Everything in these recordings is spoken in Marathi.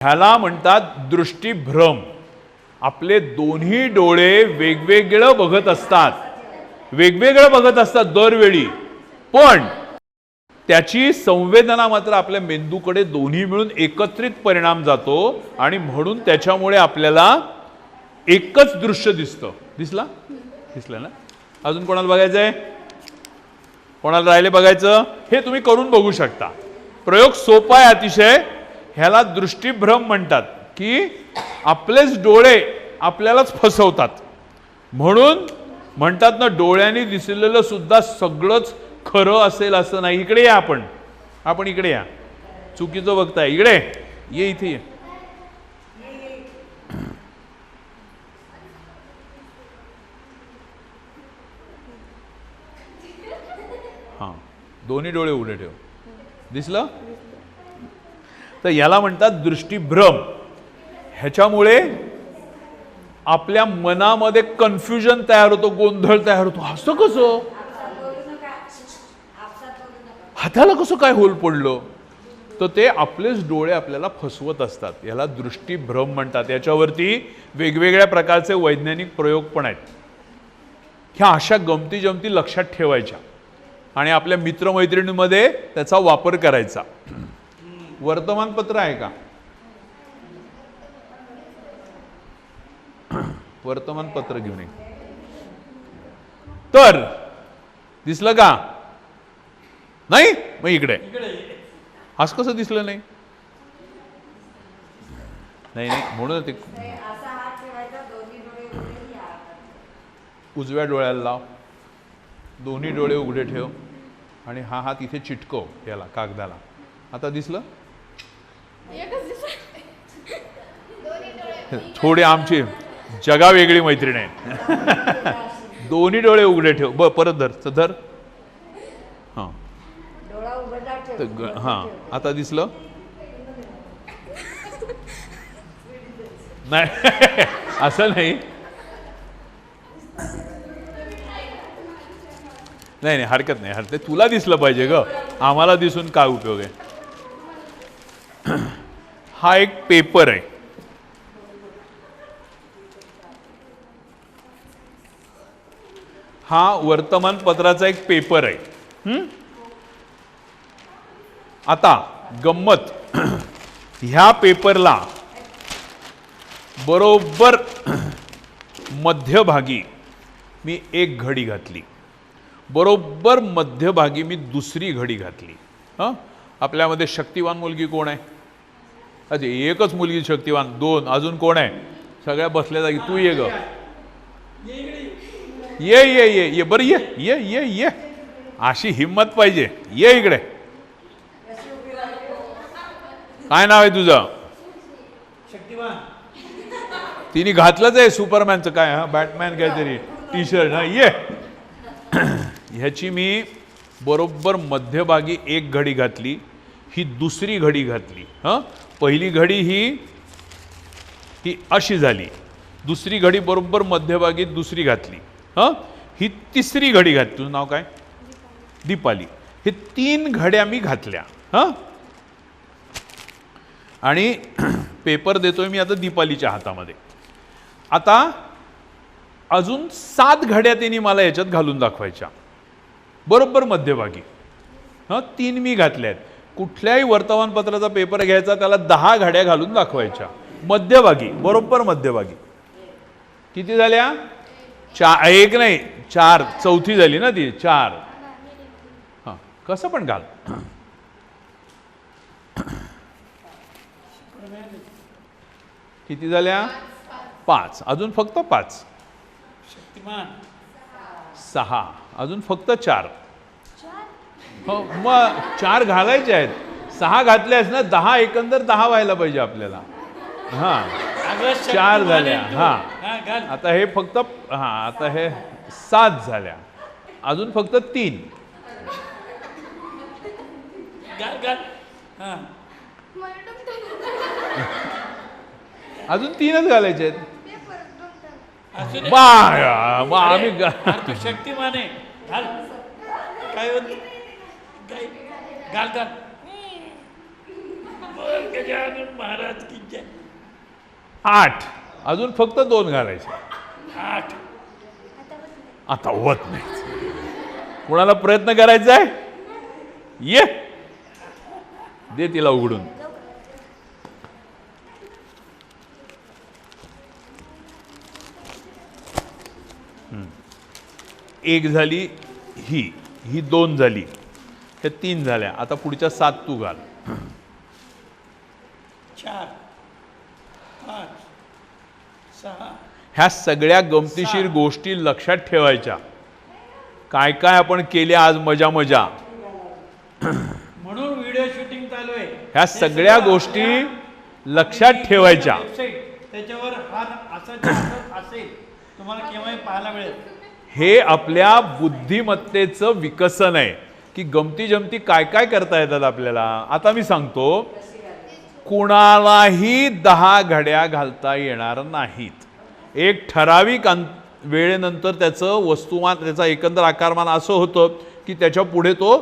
ह्याला म्हणतात दृष्टीभ्रम. आपले दोन्ही डोळे वेगवेगळं बघत असतात दरवेळी, पण त्याची संवेदना मात्र आपल्या मेंदूकडे दोन्ही मिळून एकत्रित परिणाम जातो आणि म्हणून त्याच्यामुळे आपल्याला एकच दृश्य दिसतं. दिसलं ना? अजून कोणाला बघायचंय? कोणाला राहिले बघायचं? हे तुम्ही करून बघू शकता. प्रयोग सोपा आहे अतिशय. ह्याला दृष्टीभ्रम म्हणतात की आपलेच डोळे आपल्यालाच फसवतात. म्हणून म्हणतात ना, डोळ्यांनी दिसलेलं सुद्धा सगळंच खरं असेल असं नाही. इकडे या, आपण इकडे या. चुकीचं बघताय. इकडे ये, इथे ये. हां, दोन्ही डोळे उघडे ठेव. दिसलं? तर याला म्हणतात दृष्टीभ्रम. ह्याच्यामुळे आपल्या मनामध्ये कन्फ्युजन तयार होतो, गोंधळ तयार होतो. असं कसं? हाताला कसं काय होल पडलं? तर ते आपलेच डोळे आपल्याला फसवत असतात. याला दृष्टीभ्रम म्हणतात. याच्यावरती वेगवेगळ्या प्रकारचे वैज्ञानिक प्रयोग पण आहेत. ह्या अशा गमती जमती लक्षात ठेवायच्या आणि आपल्या मित्रमैत्रिणींमध्ये त्याचा वापर करायचा. वर्तमानपत्र आहे का? वर्तमानपत्र घेऊन ये. तर दिसलं का? नाही? मग इकडे. आज कसं दिसलं नाही? नाही म्हणून ते उजव्या डोळ्याला लाव, दोन्ही डोळे उघडे ठेव आणि हा हात इथे चिटकव याला, कागदाला. आता दिसलं? थोडी आमची जगा वेगळी मैत्रीण आहे. दोन्ही डोळे उघडे ठेव. परत धर. हां हां, आता दिसलं? नाही असं नाही. नाही हरकत नाही. तुला दिसलं पाहिजे ग, आम्हाला दिसून काय उपयोग आहे. हा एक पेपर आहे. हा वर्तमानपत्राचा एक पेपर आहे. आता गंमत, ह्या पेपरला बरोबर मध्यभागी मी एक घडी घातली, बरोबर मध्यभागी मी दुसरी घडी घातली. आपल्यामध्ये शक्तिवान मुलगी कोण आहे? अरे एकच मुलगी शक्तिवान. 2 अजून कोण आहे? सगळ्या बसल्या जागी. तू ये ग, ये बरं, ये. अशी हिम्मत पाहिजे. ये इकडे. काय नाव आहे तुझं? शक्तिवान. तिने घातलंच आहे सुपरमॅनचं काय, हा बॅटमॅन काहीतरी टी शर्ट. हा ये. ह्याची मी बरोबर मध्यभागी एक घडी घातली, ही दुसरी घडी घातली. पहिली घडी ही अशी झाली, दुसरी घडी बरोबर मध्यभागी दुसरी घातली. ही तिसरी घडी घातली. तुझं नाव काय? दीपाली. हे 3 घड्या मी घातल्या. आणि पेपर देतोय मी आता दीपालीच्या हातामध्ये. आता अजून 7 घड्या त्यांनी मला याच्यात घालून दाखवायच्या, बरोबर मध्यभागी. 3 मी घातल्या आहेत. कुठल्याही वर्तमानपत्राचा पेपर घ्यायचा, त्याला 10 घड्या घालून दाखवायच्या मध्यभागी, बरोबर मध्यभागी. किती झाल्या? 4. एक नाही 4. चौथी झाली ना ती. 4. कसं पण घाल. किती झाल्या? 5. अजून फक्त 5. शक्तिमान. 6. अजून फक्त 4. मग 4 घालायचे आहेत. 6 घातल्यास ना 10, एकंदर 10 व्हायला पाहिजे आपल्याला. 4 झाल्या. आता हे फक्त आता हे 7 झाल्या. अजून फक्त 3. अजून 3च घालायचे आहेत. मग आम्ही तू शक्तिमान आहे. काय होत? घाल. बोल गजानन महाराज की जय. 8. अजून फक्त 2 घालायचे. 8. आता होत नाही. कुणाला प्रयत्न करायचा आहे? ये दे तिला उघडून. एक झाली, ही 2 झाली, हे 3 झाल्या. आता पुढच्या 7 तू घाल. 4, 5, 6. ह्या सगळ्या गमतीशीर गोष्टी लक्षात ठेवायच्या. काय काय आपण केले आज मजा मजा. म्हणून व्हिडिओ शूटिंग चालू आहे. ह्या सगळ्या गोष्टी लक्षात ठेवायच्या. वेबसाईट त्याच्यावर हा असा असेल, तुम्हाला केव्हाही पाहायला मिळेल. हे आपल्या बुद्धिमत्तेचं विकसन आहे की गमती जमती काय काय करता येतात आपल्याला. आता मी सांगतो, कुणालाही 10 घड्या घालता येणार नाहीत. एक ठराविक वेळेनंतर त्याचं वस्तुमान, त्याचा एकंदर आकारमान असं होतं की त्याच्या पुढे तो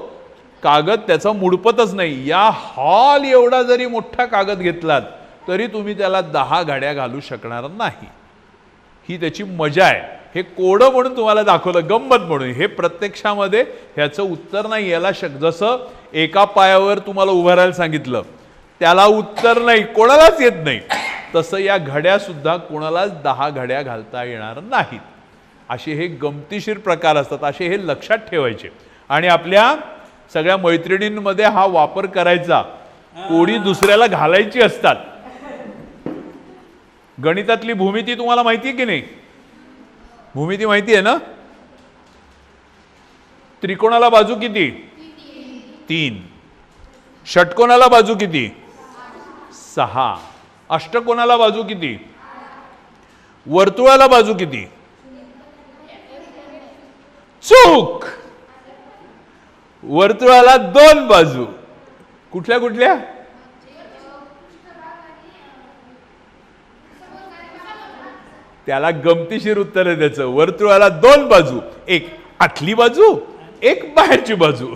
कागद त्याचा मुडपतच नाही. या हॉल एवढा जरी मोठा कागद घेतलात तरी तुम्ही त्याला 10 घड्या घालू शकणार नाही. ही त्याची मजा आहे. हे कोडं म्हणून तुम्हाला दाखवलं, गंमत म्हणून. हे प्रत्यक्षामध्ये ह्याचं उत्तर नाही. याला जसं एका पायावर तुम्हाला उभं राहायला सांगितलं, त्याला उत्तर नाही, कोणालाच येत नाही, तसं या घड्या सुद्धा कोणालाच 10 घड्या घालता येणार नाहीत. असे हे गमतीशीर प्रकार असतात. असे हे लक्षात ठेवायचे आणि आपल्या सगळ्या मैत्रिणींमध्ये हा वापर करायचा. कोडी दुसऱ्याला घालायची असतात. गणितातली भूमिती तुम्हाला माहिती आहे की नाही? भूमिती माहिती आहे ना? त्रिकोणाला बाजू किती? 3. षटकोनाला बाजू किती? 6. अष्टकोनाला बाजू किती? वर्तुळाला बाजू किती? चूक. वर्तुळाला 2 बाजू. कुठल्या कुठल्या? त्याला गमतीशीर उत्तर आहे त्याचं. वर्तुळाला 2 बाजू, एक आतली बाजू, एक बाहेरची बाजू.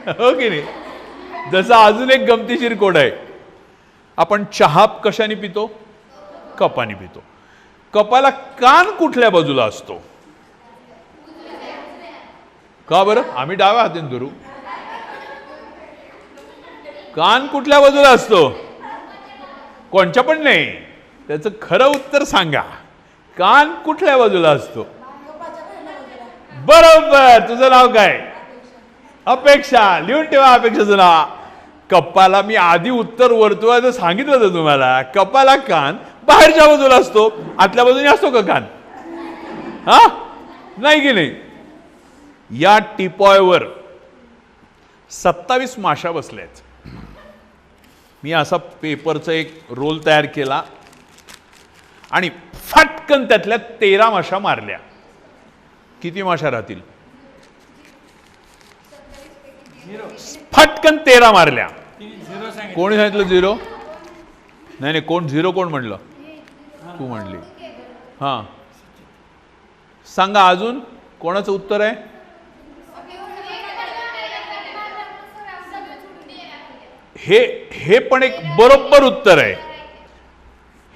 हो की नाही? जसा अजून एक गमतीशीर कोड आहे. आपण चहा कशाने पितो? कपाने पितो. कपाला कान कुठल्या बाजूला असतो? का बरं? आम्ही डाव्या हाताने धरू. कान कुठल्या बाजूला असतो? कोणच्या पण नाही. त्याचं खरं उत्तर सांगा. कान कुठल्या बाजूला असतो? बरोबर. तुझं नाव काय? अपेक्षा. लिहून ठेवा अपेक्षाचं नाव. कपाला मी आधी उत्तर वर्तुळाचं सांगितलं होतं तुम्हाला. कपाला कान बाहेरच्या बाजूला असतो. आतल्या बाजूने असतो का कान? हा, नाही की नाही? या टिपॉयवर 27 माशा बसल्यात. मी असा पेपरचा एक रोल तयार केला आणि फटकन त्यातल्या 13 माशा मारल्या. किती माशा राहतील? फटकन 13 मारल्या. कोणी सांगितलं 0? नाही नाही, कोण 0 कोण म्हणलं? तू म्हणली. हा, सांगा अजून कोणाचं उत्तर आहे? हे पण एक बरोबर उत्तर आहे.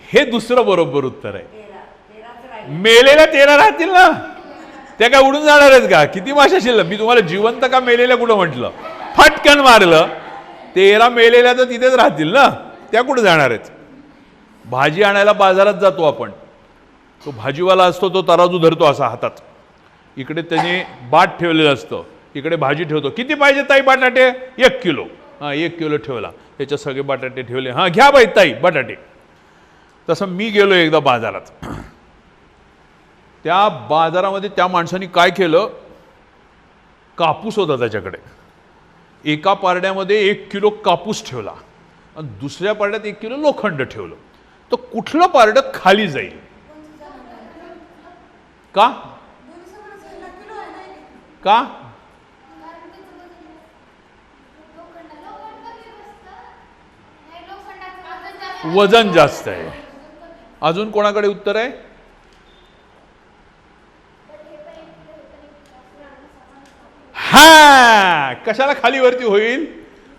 हे दुसरं बरोबर उत्तर आहे. मेलेल्या 13 राहतील ना, त्या काय उडून जाणार आहेत का? किती माशा शिल्लक? मी तुम्हाला जिवंत का मेलेल्या कुठं म्हटलं? फटकन मारलं. 13 मेलेल्या तर तिथेच राहतील ना, त्या कुठे जाणार आहेत? भाजी आणायला बाजारात जातो आपण. तो भाजीवाला असतो, तो तराजू धरतो असा हातात. इकडे त्याने बाट ठेवलेलं असतं, इकडे भाजी ठेवतो. किती पाहिजे ताई बटाटे? 1 किलो. हां, 1 किलो ठेवला. त्याच्यात सगळे बटाटे ठेवले. हां, घ्या बाई ताई बटाटे. तसं मी गेलो एकदा बाजारात. त्या बाजारामध्ये त्या माणसाने काय केलं, कापूस होता त्याच्याकडे. एका पारड्यामध्ये 1 किलो कापूस ठेवला आणि दुसऱ्या पारड्यात 1 किलो लोखंड ठेवलं. तर कुठलं पारडं खाली जाईल? का? का? वजन जास्त आहे. अजून कोणाकडे उत्तर आहे? हा, कशाला खाली वरती होईल?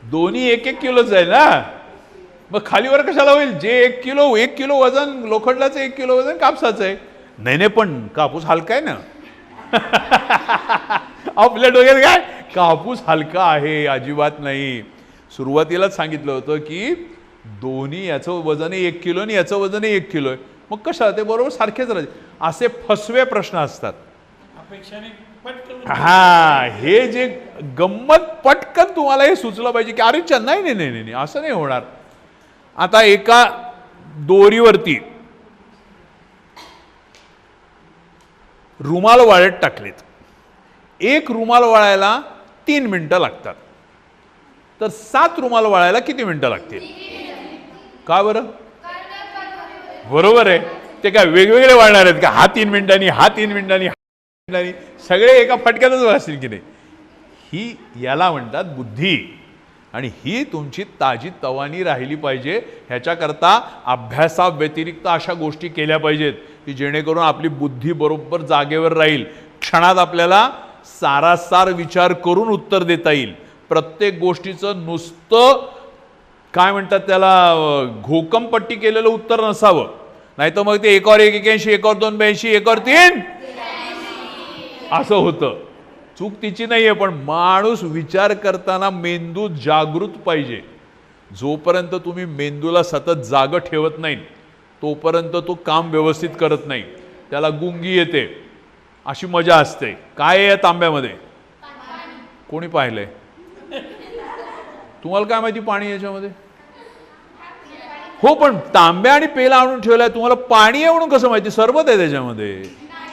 दोन्ही 1-1 किलोच आहे ना. मग खालीवर कशाला होईल? जे 1 किलो वजन लोखंडाचं, 1 किलो वजन कापसाचं आहे. नाही नाही, पण कापूस हलका आहे ना. आपल्या डोक्यात काय, कापूस हलका आहे? अजिबात नाही. सुरुवातीलाच सांगितलं होतं की दोन्ही, याचं वजन 1 किलो आणि याचं वजन 1 किलो आहे. मग कशा ते बरोबर सारखेच राहते? असे फसवे प्रश्न असतात. अपेक्षाने पटकन हा, हे जे गंमत पटकन तुम्हाला हे सुचलं पाहिजे की अरे नाही नाही नाही नाही, असं नाही होणार. आता एका दोरीवरती रुमाल वाळत टाकलेत. एक रुमाल वाळायला 3 मिनिटं लागतात, तर 7 रुमाल वाळायला किती मिनिटं लागतील? का बरं? बरोबर आहे. ते काय वेगवेगळे वाळणार आहेत का? हा 3 मिनिटांनी, हा 3 मिनिटांनी, हा 3 मिनिटांनी, सगळे एका फटक्यातच वाळतील की नाही? ही याला म्हणतात बुद्धी. आणि ही तुमची ताजी तवानी राहिली पाहिजे. ह्याच्याकरता अभ्यासाव्यतिरिक्त अशा गोष्टी केल्या पाहिजेत की जेणेकरून आपली बुद्धी बरोबर जागेवर राहील. क्षणात आपल्याला सारासार विचार करून उत्तर देता येईल. प्रत्येक गोष्टीचं नुसतं काय म्हणतात त्याला, घोकमपट्टी केलेलं उत्तर नसावं. नाही तर मग ते 1 और 1 81, 1 और 2 82, 1 और 3 असं होतं. चूक तिची नाहीये, पण माणूस विचार करताना मेंदू जागृत पाहिजे. जोपर्यंत तुम्ही मेंदूला सतत जाग ठेवत नाही तोपर्यंत तो काम व्यवस्थित करत नाही. त्याला गुंगी येते, अशी मजा असते. काय आहे या तांब्यामध्ये? कोणी पाहिलंय? तुम्हाला काय माहिती पाणी याच्यामध्ये? हो, पण तांब्या आणि पेला आणून ठेवलाय, तुम्हाला पाणी आहे म्हणून कसं माहिती? सरबत आहे त्याच्यामध्ये.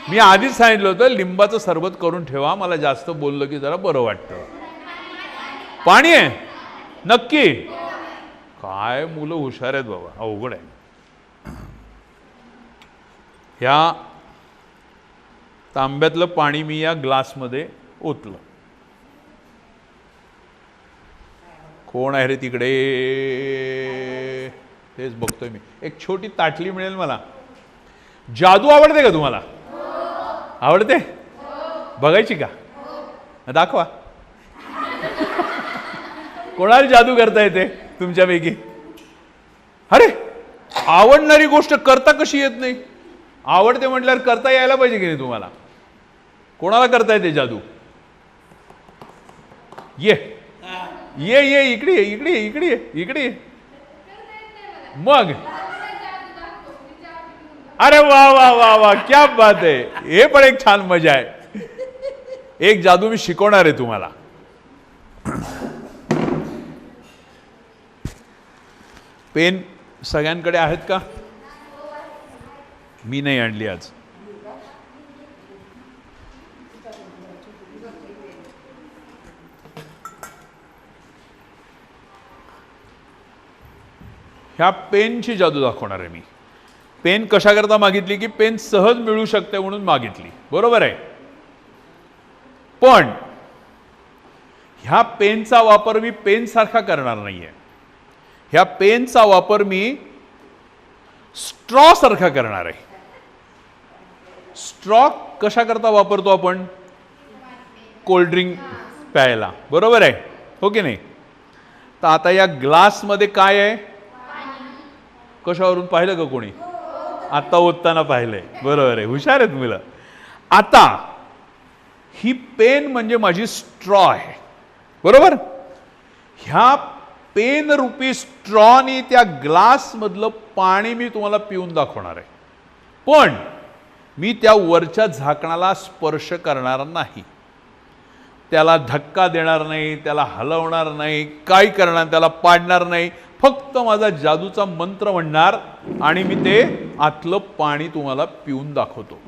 मी आधीच सांगितलं होतं लिंबाचं सरबत करून ठेवा, मला जास्त बोललं की जरा बरं वाटतं. पाणी आहे नक्की? काय मुलं हुशार आहेत बाबा, अवघड आहे. ह्या तांब्यातलं पाणी मी या ग्लासमध्ये ओतलं. कोण आहे रे तिकडे? तेच बघतोय मी. एक छोटी ताटली मिळेल मला. जादू आवडते का तुम्हाला? आवडते? बघायची का? दाखवा. कोणाला जादू करता येते तुमच्यापैकी? अरे, आवडणारी गोष्ट करता कशी येत नाही? आवडते म्हटल्यावर करता यायला पाहिजे की नाही तुम्हाला? कोणाला करता येते जादू? ये ये ये, इकडे ये, इकडे ये, इकडे ये, इकडे ये. मग अरे वा वा वा वा, क्या बात आहे. हे पण एक छान मजा आहे. एक जादू मी शिकवणार आहे तुम्हाला. पेन सगळ्यांकडे आहेत का? मी नाही आणली आज. ह्या पेनची जादू दाखवणार आहे मी. पेन कशाकरता मागितली की पेन सहज मिळू शकते म्हणून मागितली, बरोबर आहे. पण ह्या पेनचा वापर मी पेन सारखा करणार नाहीये. ह्या पेनचा वापर मी स्ट्रॉ सारखा करणार आहे. स्ट्रॉ कशाकरता वापरतो आपण? कोल्ड्रिंक प्यायला, बरोबर आहे हो की नाही? तर आता या ग्लासमध्ये काय आहे? कशावरून पाहिलं का कोणी? आता ओतताना पाहिलंय, बरोबर आहे. हुशार आहेत मुलं. आता ही पेन म्हणजे माझी स्ट्रॉ आहे, बरोबर. ह्या पेन रूपी स्ट्रॉनी त्या ग्लास मधलं पाणी मी तुम्हाला पिऊन दाखवणार आहे. पण मी त्या वरच्या झाकणाला स्पर्श करणार नाही, त्याला धक्का देणार नाही, त्याला हलवणार नाही, काही करणार, त्याला पाडणार नाही. फक्त माझा जादूचा मंत्र म्हणणार आणि मी ते आतलं पाणी तुम्हाला पिऊन दाखवतो.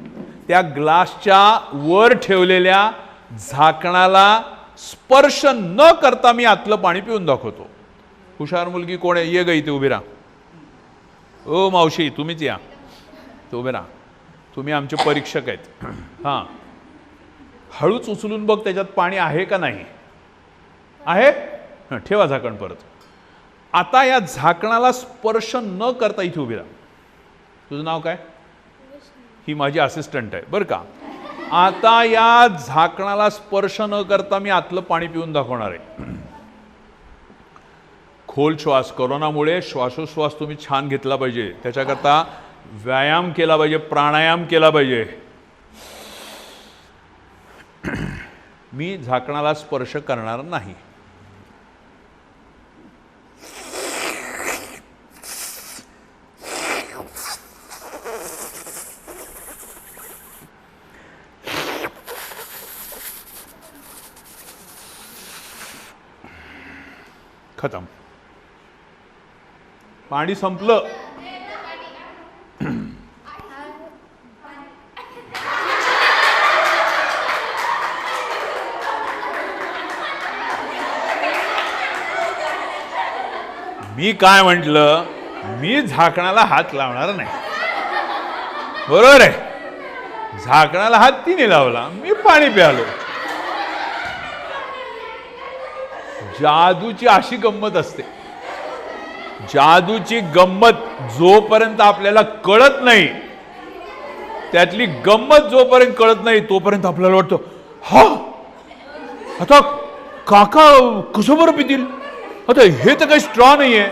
त्या ग्लासच्या वर ठेवलेल्या झाकणाला स्पर्श न करता मी आतलं पाणी पिऊन दाखवतो. हुशार मुलगी कोण आहे? ये ग इथे उभी राहा. ओ मावशी, तुम्हीच या, तो उभे राहा. तुम्ही आमचे परीक्षक आहेत. हां, हळूच उचलून बघ त्याच्यात पाणी आहे का नाही. आहे? हां, ठेवा झाकण परत. आता या झाकणाला स्पर्श न करता इथे उभी राहा. तुझं नाव काय? ही माझी असिस्टंट आहे बरं का. आता या झाकणाला स्पर्श न करता मी आतलं पाणी पिऊन दाखवणार आहे. खोल श्वास. कोरोनामुळे श्वासोश्वास तुम्ही छान घेतला पाहिजे. त्याच्याकरता व्यायाम केला पाहिजे, प्राणायाम केला पाहिजे. मी झाकणाला स्पर्श करणार नाही. खतम. पाणी संपलं. मी काय म्हटलं, मी झाकणाला हात लावणार नाही. बरोबर आहे. झाकणाला हात तिने लावला, मी पाणी प्यालो. जादूची अशी गंमत असते. जादूची गंमत जोपर्यंत आपल्याला कळत नाही, त्यातली गंमत जोपर्यंत कळत नाही तोपर्यंत आपल्याला वाटतं, हा आता काका कसं बरं पितील, आता हे तर काही स्ट्रॉ नाही आहे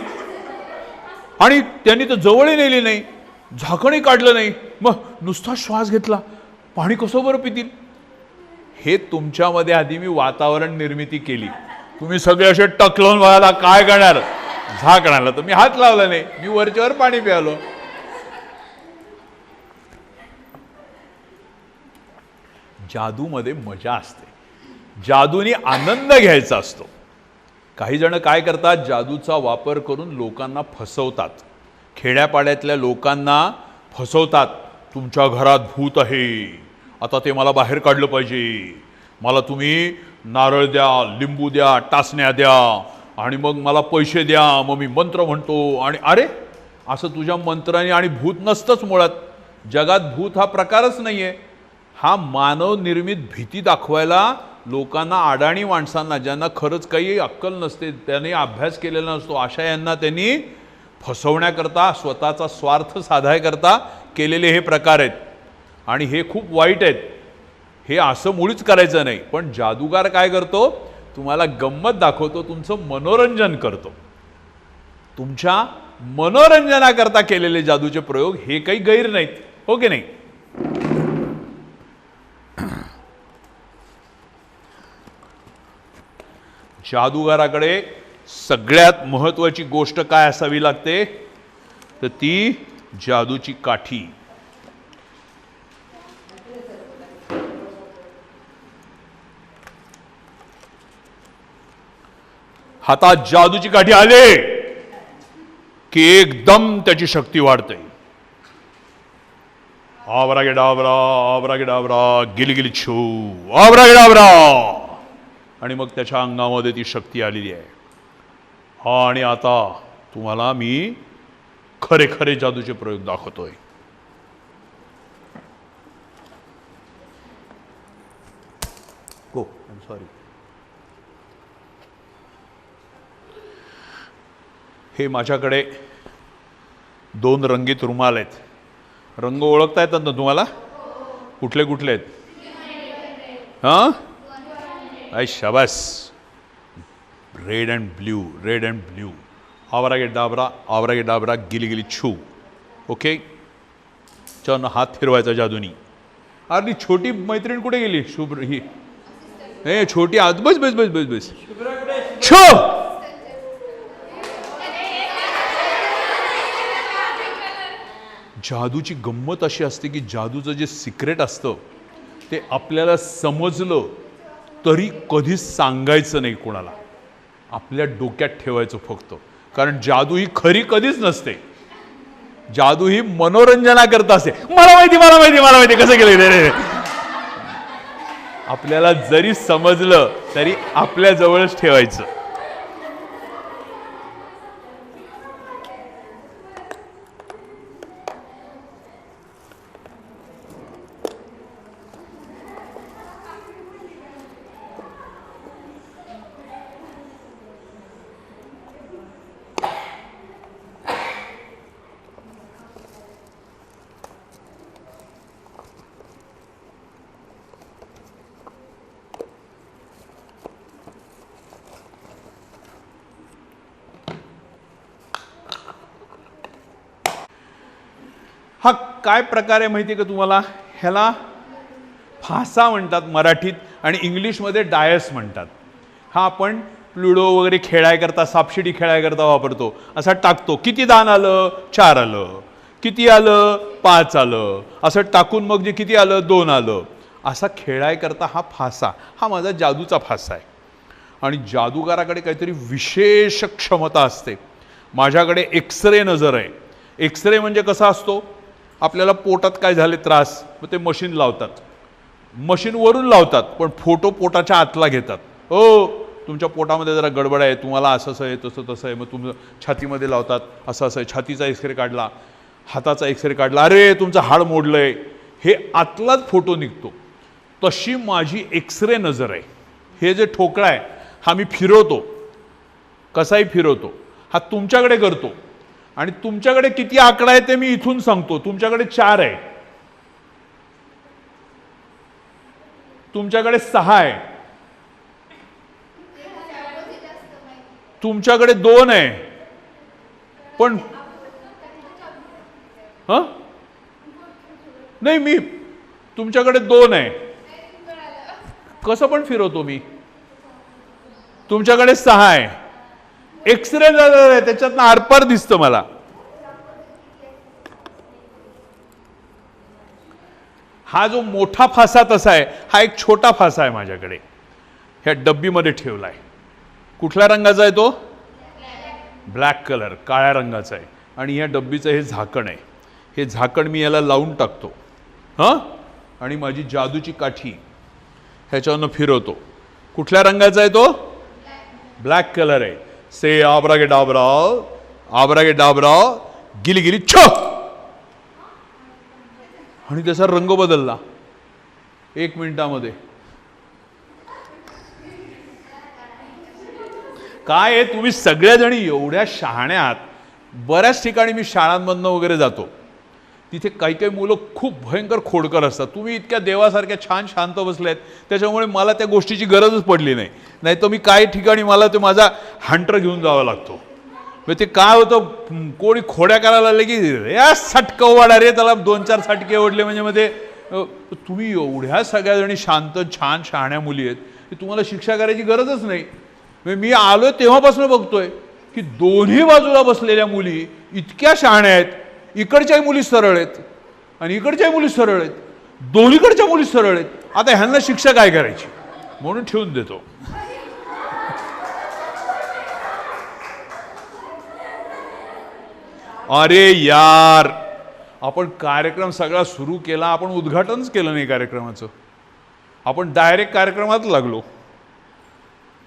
आणि त्यांनी तर जवळही नेली नाही, झाकणही काढलं नाही, मग नुसता श्वास घेतला, पाणी कसं बरं पितील. हे तुमच्यामध्ये आधी मी वातावरण निर्मिती केली. तुम्ही सगळे असे टक लावून बघायला काय करणार. झाकणाला तर मी हात लावला नाही, मी वरच्यावर पाणी प्यालो. जादूमध्ये मजा असते. जादूने आनंद घ्यायचा असतो. काही जण काय करतात, जादूचा वापर करून लोकांना फसवतात. खेड्यापाड्यातल्या लोकांना फसवतात. तुमच्या घरात भूत आहे, आता ते मला बाहेर काढलं पाहिजे, मला तुम्ही नारळ द्या, लिंबू द्या, टाचण्या द्या आणि मग मला पैसे द्या, मग मी मंत्र म्हणतो. आणि अरे असं तुझ्या मंत्राने आणि भूत नसतंच. मुळात जगात भूत हा प्रकारच नाही आहे. हा मानव निर्मित भीती दाखवायला लोकांना, अडाणी माणसांना, ज्यांना खरंच काही अक्कल नसते, त्यांनी अभ्यास केलेला नसतो, अशा यांना त्यांनी फसवण्याकरता, स्वतःचा स्वार्थ साधायकरता केलेले हे प्रकार आहेत. आणि हे खूप वाईट आहेत. हे असं मुळीच करायचं नाही. पण जादूगार काय करतो, तुम्हाला गंमत दाखवतो, तुमचं मनोरंजन करतो. तुमच्या मनोरंजनाकरता केलेले जादूचे प्रयोग हे काही गैर नाहीत. हो की नाही. जादूगाराकडे सगळ्यात महत्त्वाची गोष्ट काय असावी लागते, तर ती जादूची काठी. हातात जादूची काठी आले की एकदम त्याची शक्ती वाढते. आवरा गे डाबरा, आवरा गे डाबरा, गिली गिली छू, आवरा गे डाबरा. आणि मग त्याच्या अंगामध्ये ती शक्ती आलेली आहे. आणि आता तुम्हाला मी खरे खरे जादूचे प्रयोग दाखवतोय. हो, आय एम सॉरी. हे माझ्याकडे 2 रंगीत रुमाल आहेत. रंग ओळखता येतात ना तुम्हाला? कुठले कुठले आहेत? हां, आय शाबास. Red and blue, red and blue. आवरा गे डाबरा, आवरा गे डाबरा, गिली गिली छू. ओके. चन हात फिरवायचा जादूनी. अरे छोटी मैत्रीण कुठे गेली? शुभ्र ही, हे छोटी आत. बस बस बस बस बस. छो. जादूची गंमत अशी असते की जादूचं जे सिक्रेट असतं ते आपल्याला समजलं तरी कधीच सांगायचं नाही कोणाला. आपल्या डोक्यात ठेवायचं फक्त. कारण जादू ही खरी कधीच नसते. जादू ही मनोरंजनाकरता असते. मला माहिती, मला माहिती, मला माहिती कसं केलं रे. आपल्याला जरी समजलं तरी आपल्या जवळच ठेवायचं. हा काय प्रकार आहे माहिती आहे का तुम्हाला? ह्याला फासा म्हणतात मराठीत आणि इंग्लिशमध्ये डायस म्हणतात. हा आपण प्लुडो वगैरे खेळायकरता, सापशिडी खेळायकरता वापरतो. असा टाकतो, किती दान आलं? 4 आलं. किती आलं? 5 आलं. असं टाकून मग जे किती आलं? 2 आलं. असा खेळायकरता हा फासा, हा माझा जादूचा फासा आहे. आणि जादूगाराकडे काहीतरी विशेष क्षमता असते. माझ्याकडे एक्सरे नजर आहे. एक्सरे म्हणजे कसा असतो? आपल्याला पोटात काय झाले त्रास, मग ते मशीन लावतात, मशीन वरून लावतात, पण फोटो पोटाच्या आतला घेतात. हो, तुमच्या पोटामध्ये जरा गडबड आहे, तुम्हाला असं असं आहे, तसं तसं आहे, मग तुमचं छातीमध्ये लावतात, असं असं आहे, छातीचा एक्सरे काढला, हाताचा एक्सरे काढला, अरे तुमचं हाड मोडलंय, हे आतलाच फोटो निघतो. तशी माझी एक्सरे नजर आहे. हे जे ठोकळा आहे हा मी फिरवतो, कसाही फिरवतो, हा तुमच्याकडे करतो आणि तुमच्याकडे किती आकडा आहे ते मी इथून सांगतो. तुमच्याकडे 4 आहे, तुमच्याकडे 6 आहे, तुमच्याकडे 2 आहे, पण नाही, मी तुमच्याकडे 2 आहे. कसं पण फिरवतो मी. तुमच्याकडे 6 आहे. एक्सरे आहे, त्याच्यातनं आरपार दिसतं मला. हा जो मोठा फासा तसा आहे, हा एक छोटा फासा आहे माझ्याकडे, ह्या डब्बीमध्ये ठेवलाय. कुठल्या रंगाचा आहे तो? ब्लॅक कलर, काळ्या रंगाचा आहे. आणि या डब्बीचं हे झाकण आहे. हे झाकण मी याला लावून टाकतो, आणि माझी जादूची काठी ह्याच्यावरनं फिरवतो. कुठल्या रंगाचा आहे तो? ब्लॅक कलर आहे. से आबरागे डाबरा, आबरागे डाबरा, गिली गिली छो, आणि त्याचा रंग बदलला 1 मिनिटामध्ये. काय आहे, तुम्ही सगळ्याजणी एवढ्या शहाण्या आहात. बऱ्याच ठिकाणी मी शाळांमधनं वगैरे जातो, तिथे काही काही मुलं खूप भयंकर खोडकर असतात. तुम्ही इतक्या देवासारख्या छान शांत बसलेत, त्याच्यामुळे मला त्या गोष्टीची गरजच पडली नाही. नाही तर मी काही ठिकाणी मला ते माझा हंटर घेऊन जावा लागतो. मग ते काय होतं, कोणी खोड्या करायला लागले की या सटकं वाडा रे, त्याला 2-4 सटके ओढले म्हणजे मध्ये. तुम्ही एवढ्या सगळ्याजणी शांत छान शहाण्या मुली आहेत की तुम्हाला शिक्षा करायची गरजच नाही. मी आलोय तेव्हापासून बघतोय की दोन्ही बाजूला बसलेल्या मुली इतक्या शहाण्या आहेत. इकडच्याही मुली सरळ आहेत आणि इकडच्याही मुली सरळ आहेत, दोन्हीकडच्या मुली सरळ आहेत. आता ह्यांना शिक्षा काय करायची म्हणून ठेवून देतो. अरे यार, आपण कार्यक्रम सगळा सुरू केला, आपण उद्घाटनच केलं नाही कार्यक्रमाचं. आपण डायरेक्ट कार्यक्रमात लागलो.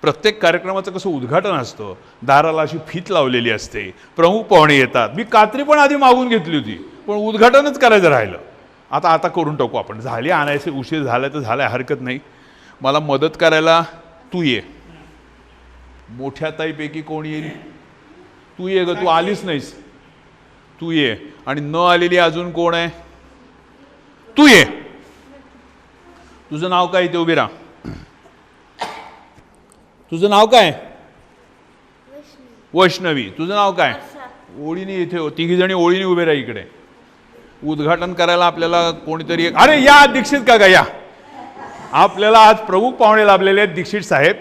प्रत्येक कार्यक्रमाचं कसं उद्घाटन असतं, दाराला अशी फीत लावलेली असते, प्रमुख पाहुणे येतात. मी कात्री पण आधी मागून घेतली होती, पण उद्घाटनच करायचं राहिलं. आता करून टाकू आपण. झाली आणायचे, उशीर झाला तर झालाय, हरकत नाही. मला मदत करायला तू ये. मोठ्या ताईपैकी कोण येईल? तू ये ग, तू आलीच नाहीस. तू ये. आणि न आलेली अजून कोण आहे? तू ये. तुझं नाव काय? इथे उभी राहा. तुझं नाव काय? वैष्णवी. तुझं नाव काय? ओळीने इथे, 3 जणी ओळीने उभे राहा इकडे. उद्घाटन करायला आपल्याला कोणीतरी अरे या दीक्षित काका या. आपल्याला आज प्रमुख पाहुणे लाभलेले आहेत दीक्षित साहेब.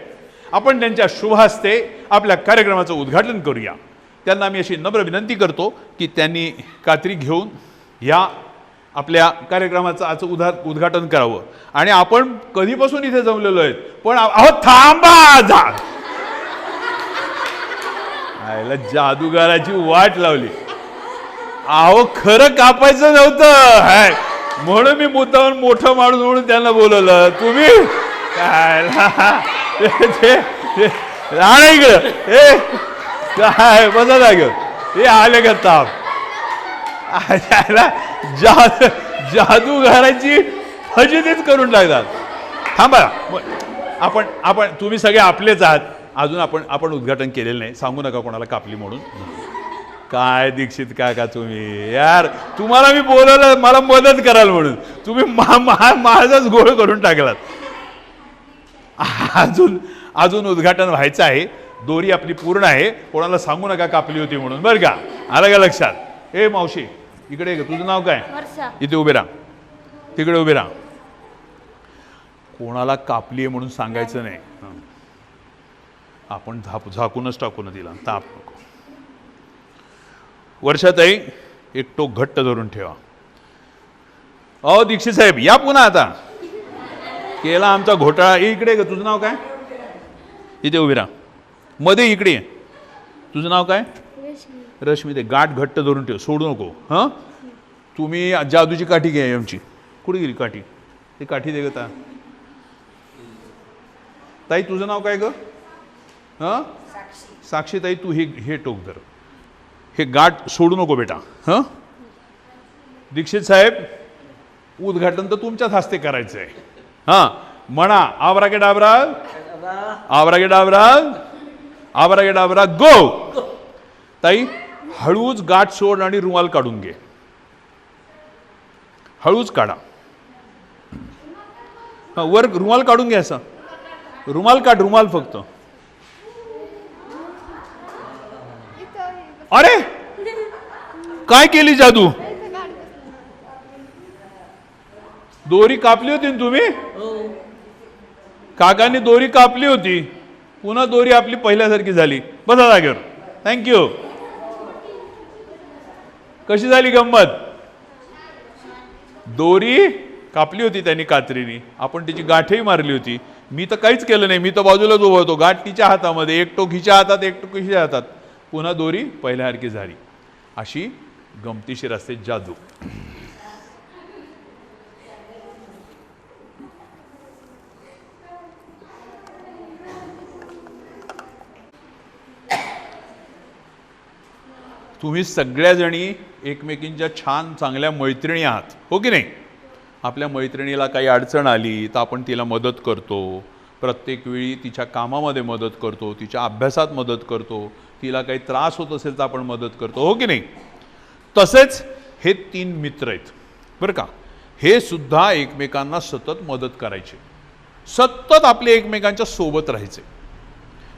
आपण त्यांच्या शुभ हस्ते आपल्या कार्यक्रमाचं उद्घाटन करूया. त्यांना मी अशी नम्र विनंती करतो की त्यांनी कात्री घेऊन या आपल्या कार्यक्रमाचं आज उद्घाटन करावं. आणि आपण कधीपासून इथे जमलेलो आहेत, पण अहो थांबा जा. आयला जादूगाराची वाट लावली. अहो खरं कापायचं नव्हतं हाय, म्हणून मी मुद्दाम मोठं माणूस म्हणून त्यांना बोलवलं. तुम्ही काय राहणार इकडं? हे काय बसा जाग, हे आले का ताप. जादूगाराची फजितीच करून टाकतात. थांबा, आपण तुम्ही सगळे आपलेच आहात. अजून आपण उद्घाटन केलेलं नाही, सांगू नका कोणाला कापली म्हणून. काय दीक्षित काका तुम्ही यार, तुम्हाला मी बोलवलं मला मदत कराल म्हणून, तुम्ही माझाच गोळ करून टाकलात. अजून उद्घाटन व्हायचं आहे. दोरी आपली पूर्ण आहे, कोणाला सांगू नका कापली होती म्हणून, बरं का? आलं का लक्षात? ए मावशी इकडे ये ग. तुझं नाव काय? वर्षा. इथे उभे राहा. तिकडे उभे राहा. कोणाला कापली आहे म्हणून सांगायचं नाही. हं. आपण झाकूनच टाकू ना तिला. ताप नको. वर्षाताई एक टोक घट्ट धरून ठेवा. अहो दीक्षित साहेब या पुन्हा आता. केला आमचा घोटाळा. इकडे ग. तुझं नाव काय? इथे उभी राहा. मध्ये इकडे ये. तुझं नाव काय? रश्मी. ते गाठ घट्ट धरून ठेव. सोडू नको. हां तुम्ही जादूची काठी घ्या आमची. कुठे गेली काठी? ती काठी दे ग ता. ताई तुझं नाव काय ग? हां साक्षी ताई तू हे टोक धर. हे गाठ सोडू नको बेटा. हां दीक्षित साहेब उद्घाटन तर तुमच्याच हस्ते करायचं आहे. हां म्हणा आबरागे डाबरा आबरागे डाबरा आबरागे डाबरा गो. ताई हळूच गाठ सोड आणि रुमाल काढून घे. हळूच काढा. हां वर रुमाल काढून घ्या. असा रुमाल काढ. रुमाल फक्त. अरे काय केली जादू? दोरी कापली होती ना तुम्ही? काकांनी दोरी कापली होती. पुन्हा दोरी आपली पहिल्यासारखी झाली. बसा जागेवर. थँक्यू. कशी झाली गंमत? दोरी कापली होती त्यांनी कात्रीनी. आपण तिची गाठही मारली होती. मी तर काहीच केलं नाही. मी तर बाजूलाच उभा होतो. गाठ तिच्या हातामध्ये. एक टोक हिच्या हातात एक टोक हिच्या हातात. पुन्हा दोरी पहिल्यासारखी झाली. अशी गमतीशीर असते जादू. तुम्ही सगळ्या जणी एकमेकींच्या छान चांगल्या मैत्रिणी आहात. हो की नाही? आपल्या मैत्रिणीला काही अडचण आली तर आपण तिला मदत करतो. प्रत्येक वेळी तिच्या कामामध्ये मदत करतो. तिच्या अभ्यासात मदत करतो. तिला काही त्रास होत असेल तर आपण मदत करतो. हो की नाही? तसेच हे 3 मित्र आहेत बरं का. हे सुद्धा एकमेकांना सतत मदत करायचे. सतत आपले एकमेकांच्या सोबत राहायचे.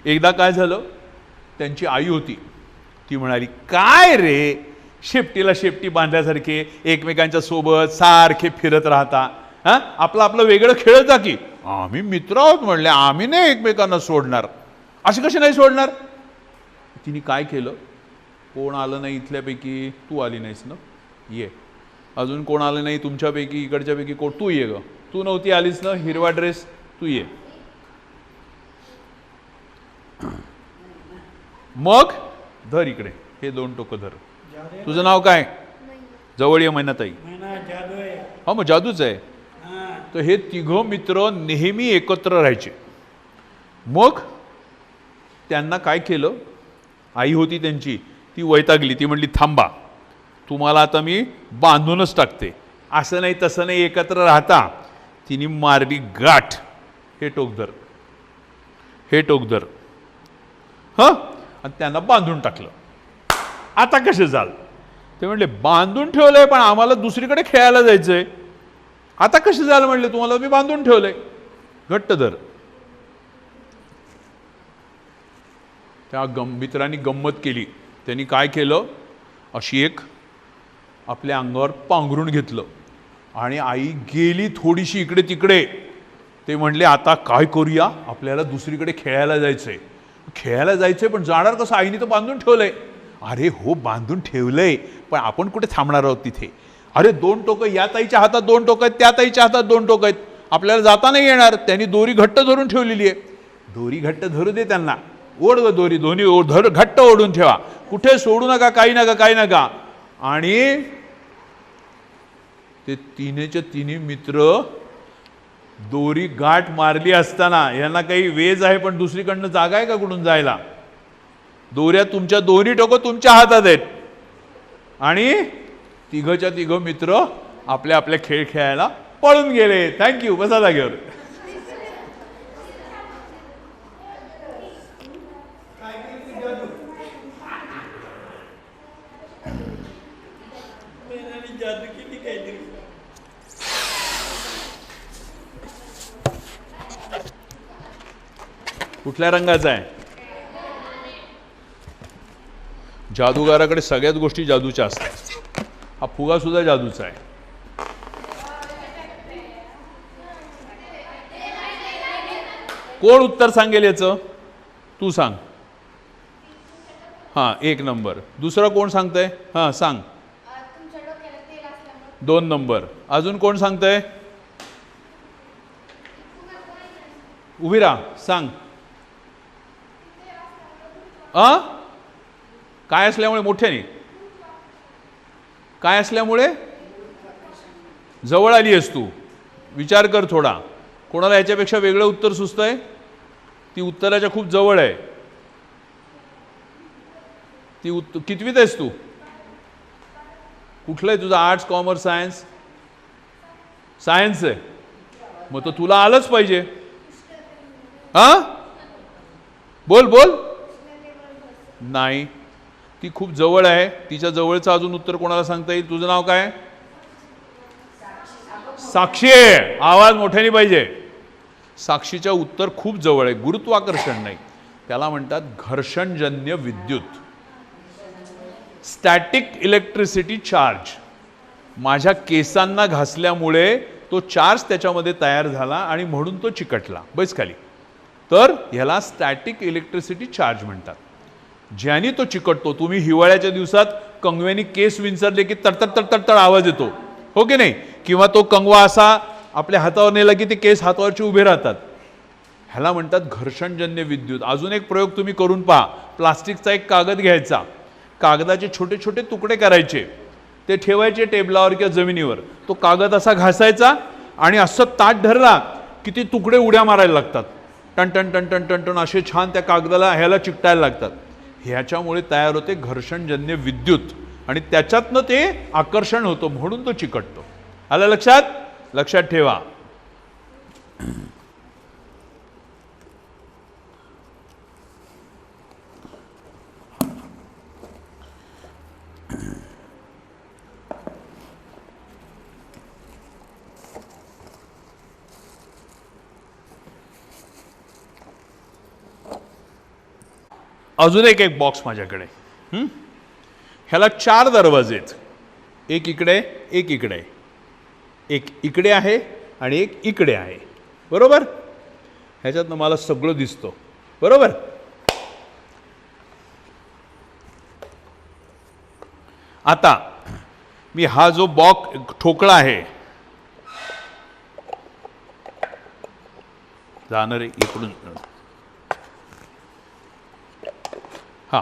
एकदा काय झालं, त्यांची आई होती. ती म्हणाली काय रे शेपटीला शेपटी बांधल्यासारखे एकमेकांच्या सोबत सारखे फिरत राहता. हां आपलं आपलं वेगळं खेळत जा की. आम्ही मित्र आहोत म्हणले. आम्ही नाही एकमेकांना सोडणार. असे कसे नाही सोडणार? तिने काय केलं, कोण आलं नाही इथल्यापैकी? तू आली नाहीस ना, ये. अजून कोण आलं नाही तुमच्यापैकी इकडच्यापैकी? कोण? तू ये ग. तू नव्हती आलीस ना, हिरवा ड्रेस, तू ये. मग धर इकडे हे 2 टोकं धर. तुझं नाव काय? जवळ ये मैनाताई. हा मग जादूच आहे. तर हे 3 मित्र नेहमी एकत्र राहायचे. मग त्यांना काय केलं, आई होती त्यांची, ती वैतागली. ती म्हणली थांबा, तुम्हाला आता मी बांधूनच टाकते. असं नाही तसं नाही, एकत्र राहता. तिने मारली गाठ. हे टोक धर, हे टोक धर. हां आणि त्यांना बांधून टाकलं. आता कसे झालं? ते म्हणले बांधून ठेवलंय पण आम्हाला दुसरीकडे खेळायला जायचंय. आता कसे झालं? म्हणले तुम्हाला मी बांधून ठेवलंय. घट्ट धर. त्या मित्रांनी गंमत केली. त्यांनी काय केलं, अशी एक आपल्या अंगावर पांघरून घेतलं आणि आई गेली थोडीशी इकडे तिकडे. ते म्हणले आता काय करूया, आपल्याला दुसरीकडे खेळायला जायचंय. खेळायला जायचंय पण जाणार कसं? आईने तर बांधून ठेवलंय. अरे हो बांधून ठेवलंय पण आपण कुठे थांबणार आहोत तिथे? अरे 2 टोकं या ताईच्या हातात, 2 टोकं आहेत त्या ताईच्या हातात, 2 टोकं आहेत. आपल्याला जाता नाही येणार. त्यांनी दोरी घट्ट धरून ठेवलेली आहे. दोरी घट्ट धरू दे त्यांना. ओढ ग दोरी, दोन्ही धर, घट्ट ओढून ठेवा. कुठे सोडू नका, काही नका, काही नका. आणि ते 3 मित्र दोरी गाठ मारली असताना, यांना काही वेज आहे पण दुसरीकडनं जागा आहे का कुठून जायला? दोऱ्या तुमच्या, दोन्ही टोकं तुमच्या हातात आहेत. आणि 3 मित्र आपल्या आपल्या खेळ खेळायला पळून गेले. थँक्यू. बसा जागेवर. जादू केली काहीतरी. कुठल्या रंगाचा आहे? जादूगाराकडे सगळ्याच गोष्टी जादूच्या असतात. हा फुगा सुद्धा जादूचा आहे. कोण उत्तर सांगेल याचं? तू सांग. हां, 1 नंबर. दुसरा कोण सांगतंय? हां, सांग. 2 नंबर. अजून कोण सांगतंय? उभी राहा, सांग. काय असल्यामुळे? मोठ्याने काय असल्यामुळे? जवळ आली आहेस तू, विचार कर थोडा. कोणाला याच्यापेक्षा वेगळं उत्तर सुचतंय? ती उत्तराच्या खूप जवळ आहे. ती कितवीत आहेस तू? कुठलं आहे तुझं? Arts, commerce, science? सायन्स आहे. मग तर तुला आलंच पाहिजे. हा, बोल बोल. नाही, ती खूप जवळ आहे. तिच्या जवळचं अजून उत्तर कोणाला सांगता येईल? तुझं नाव काय? साक्षी आहे. आवाज मोठ्याने पाहिजे. साक्षीच्या उत्तर खूप जवळ आहे. गुरुत्वाकर्षण नाही, त्याला म्हणतात घर्षणजन्य विद्युत, स्टॅटिक इलेक्ट्रिसिटी चार्ज. माझ्या केसांना घासल्यामुळे तो चार्ज त्याच्यामध्ये तयार झाला आणि म्हणून तो चिकटला. बैस खाली. तर ह्याला स्टॅटिक इलेक्ट्रिसिटी चार्ज म्हणतात. ज्याने तो चिकटतो. तुम्ही हिवाळ्याच्या दिवसात कंगव्यानी केस विंचरले की तडतड तडतड आवाज येतो, हो की नाही? किंवा तो कंगवा असा आपल्या हातावर नेला की ते केस हातावरचे उभे राहतात. ह्याला म्हणतात घर्षणजन्य विद्युत. अजून एक प्रयोग तुम्ही करून पहा. प्लास्टिकचा एक कागद घ्यायचा, कागदाचे छोटे छोटे तुकडे करायचे, ते ठेवायचे टेबलावर किंवा जमिनीवर. तो कागद असा घासायचा आणि असं ताट धरला की ते तुकडे उड्या मारायला लागतात. टन टन टन टन टन टन असे छान त्या कागदाला ह्याला चिकटायला लागतात. ह्याच्यामुळे तयार होते घर्षणजन्य विद्युत आणि त्याच्यातनं ते आकर्षण होतं, म्हणून तो चिकटतो. आलं लक्षात? लक्षात ठेवा. अजून एक बॉक्स माझ्याकडे. ह्याला 4 दरवाजे आहेत. एक इकडे, एक इकडे, एक इकडे आहे आणि एक इकडे आहे. बरोबर? ह्याच्यातनं मला सगळं दिसतं. बरोबर? आता मी हा जो बॉक्स ठोकळा आहे, जाणार इकडून, हा,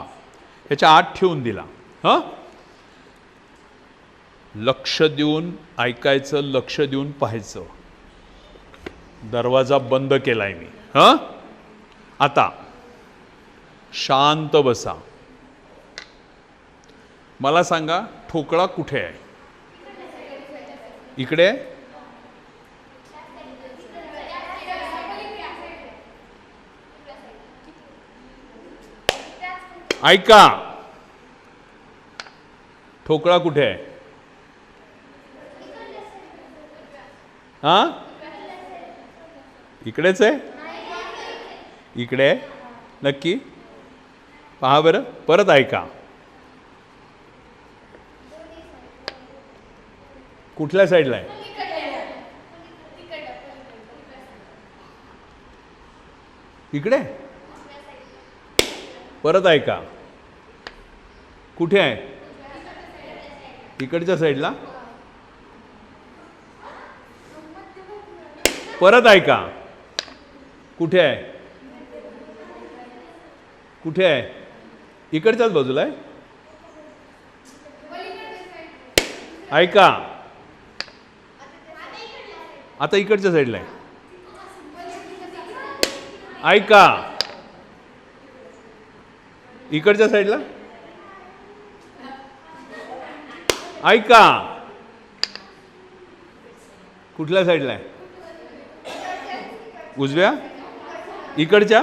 ह्याच्या आत ठेवून दिला. हा, लक्ष देऊन ऐकायचं, लक्ष देऊन पाहायचं. दरवाजा बंद केलाय मी. हा, आता शांत बसा. मला सांगा ठोकळा कुठे आहे? इकडे? ऐका, ठोकळा कुठे आहे? हा, इकडेच आहे? इकडे आहे नक्की? पहा बरं, परत ऐका. कुठल्या साईडला आहे? इकडे? परत ऐका. कुठे आहे? इकडच्या साईडला? परत ऐका. कुठे आहे? कुठे आहे? इकडच्याच बाजूला आहे. ऐका, आता इकडच्या साईडला आहे. ऐका, इकडच्या साईडला. ऐका, कुठल्या साईडला आहे? उजव्या? इकडच्या?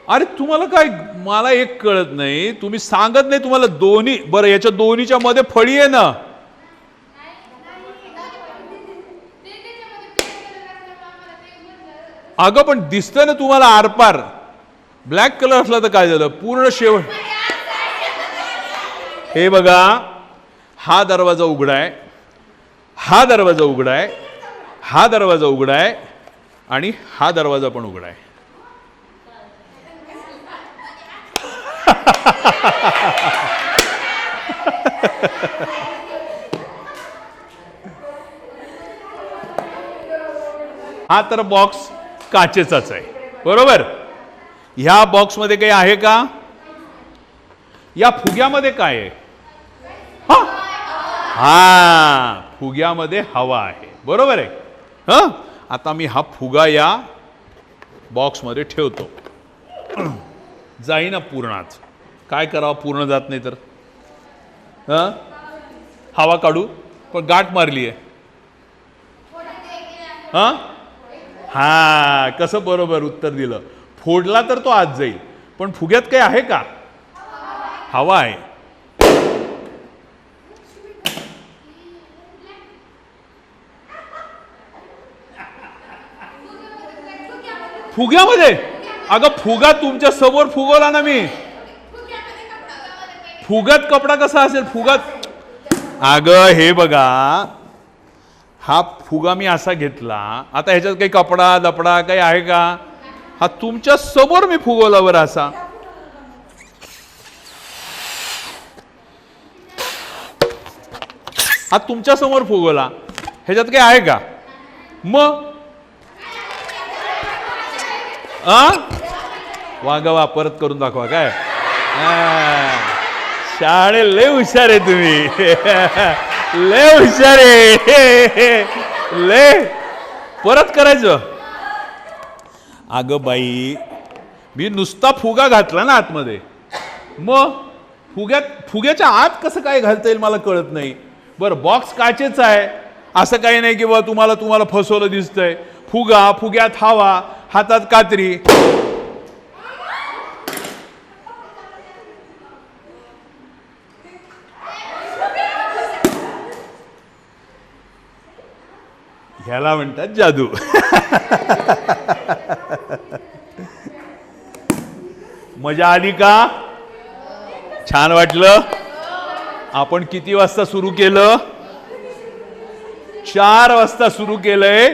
अरे तुम्हाला काय, मला एक कळत नाही, तुम्ही सांगत नाही. तुम्हाला दोन्ही बरं, याच्या दोन्हीच्या मध्ये फळी आहे ना? अगं पण दिसतंय ना तुम्हाला आरपार. ब्लॅक कलर असला तर काय झालं, पूर्ण शेवट. हे बघा, हा दरवाजा उघडा आहे, हा दरवाजा उघडा आहे, हा दरवाजा उघडा आहे आणि हा दरवाजा पण उघडा आहे. हा तर बॉक्स काचेचाच आहे, बरोबर. ह्या बॉक्समध्ये काही आहे का? या फुग्यामध्ये काय आहे? हा, फुग्यामध्ये हवा आहे, बरोबर आहे. हा, आता मी हा फुगा या बॉक्समध्ये ठेवतो. जाईना पूर्णच. काय करावं, पूर्ण जात नाही तर? हा, हवा काढू, पण गाठ मारली आहे. हा हा, कसं बरोबर उत्तर दिलं. फोडला तर तो आत जाईल, पण फुग्यात काही आहे का? हवा आहे. फुग्यामध्ये? अगं फुगा तुमच्या समोर फुगवला ना मी. फुग्यात कपडा कसा असेल फुगात? अगं हे बघा, हा फुगा मी असा घेतला, आता ह्याच्यात काही कपडा लपडा काही आहे का? हा तुमच्या समोर मी फुगवला बरं असा. हा तुमच्या समोर फुगवला, ह्याच्यात काही आहे का? मग वागवा, परत करून दाखवा. काय शाळे लय हुशार आहे तुम्ही. लय हुशार आहे. लय परत करायचं. अगं बाई, मी नुसता फुगा घातला ना आतमध्ये, मग फुग्याच्या आत कसं काय घालता येईल मला कळत नाही. बरं, बॉक्स काचेचा आहे, असं काही नाही की बा तुम्हाला फसवलं दिसतंय. फुगा, फुग्यात हवा, हातात कात्री. ह्याला म्हणतात जादू. मजा आली का? छान वाटलं? आपण किती वाजता सुरू केलं? 4 वाजता सुरू केलंय,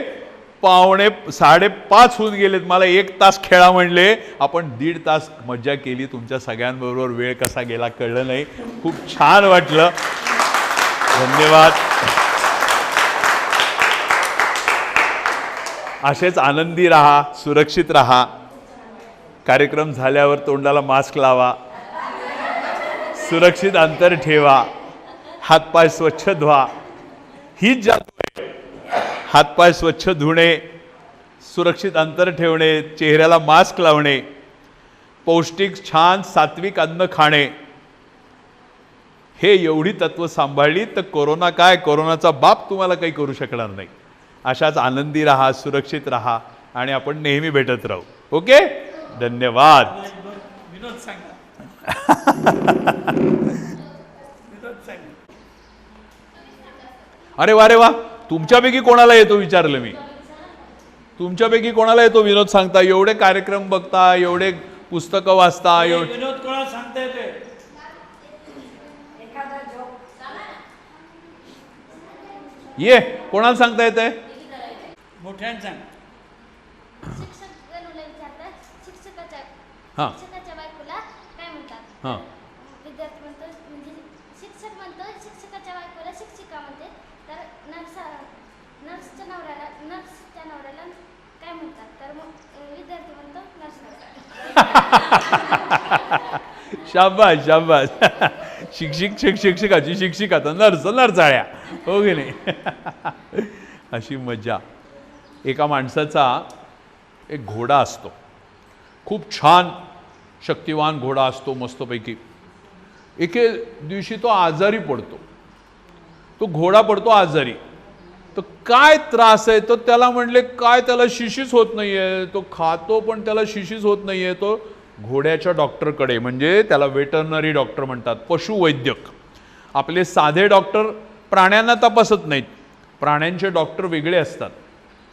5:45 होऊन गेलेत. मला 1 तास खेळा म्हणले, आपण 1.5 तास मज्जा केली. तुमच्या सगळ्यांबरोबर वेळ कसा गेला कळलं नाही. खूप छान वाटलं. धन्यवाद. असेच आनंदी राहा, सुरक्षित राहा. कार्यक्रम झाल्यावर तोंडाला मास्क लावा, सुरक्षित अंतर ठेवा, हातपाय स्वच्छ धुवा. हीच जादू आहे. हातपाय स्वच्छ धुणे, सुरक्षित अंतर ठेवणे, चेहऱ्याला मास्क लावणे, पौष्टिक छान सात्विक अन्न खाणे. हे एवढी तत्व सांभाळली तर कोरोनाचा बाप तुम्हाला काही करू शकणार नाही. अशाच आनंदी राहा, सुरक्षित राहा आणि आपण नेहमी भेटत राहू. ओके, धन्यवाद. विनोद सांगा. विनोद सांगा. अरे वा रे वा, तुमच्यापैकी कोणाला येतो विचारलं मी. तुमच्यापैकी कोणाला येतो विनोद सांगता? एवढे कार्यक्रम बघता, एवढे पुस्तकं वाचता, विनोद कोणाला सांगता येते? ये कोणाला सांगता येते? मोठ्यानं सांग. हां शिक्षकाच्या बायकोला काय म्हणतात? हां विद्यार्थी म्हणतो, म्हणजे शिक्षक म्हणतो शिक्षकाच्या बायकोला शिक्षिका म्हणते, तर नर्सच्या नवऱ्याला काय म्हणतात? तर मग विद्यार्थी म्हणतो नर्स. शाबास शाबास. शिक्षकाची शिक्षिका तर नरचाळ्या, हो की नाही? अशी मजा. एका माणसाचा एक घोडा असतो, खूप छान शक्तिवान घोडा असतो मस्तपैकी. एके दिवशी तो आजारी पडतो. तो घोडा पडतो आजारी. तर काय त्रास आहे? तर त्याला म्हणले काय, त्याला शिशीच होत नाहीये. तो खातो पण त्याला शिशीच होत नाहीये. तो घोड्याच्या डॉक्टरकडे, म्हणजे त्याला वेटरनरी डॉक्टर म्हणतात, पशुवैद्यक. आपले साधे डॉक्टर प्राण्यांना तपासत नाहीत, प्राण्यांचे डॉक्टर वेगळे असतात.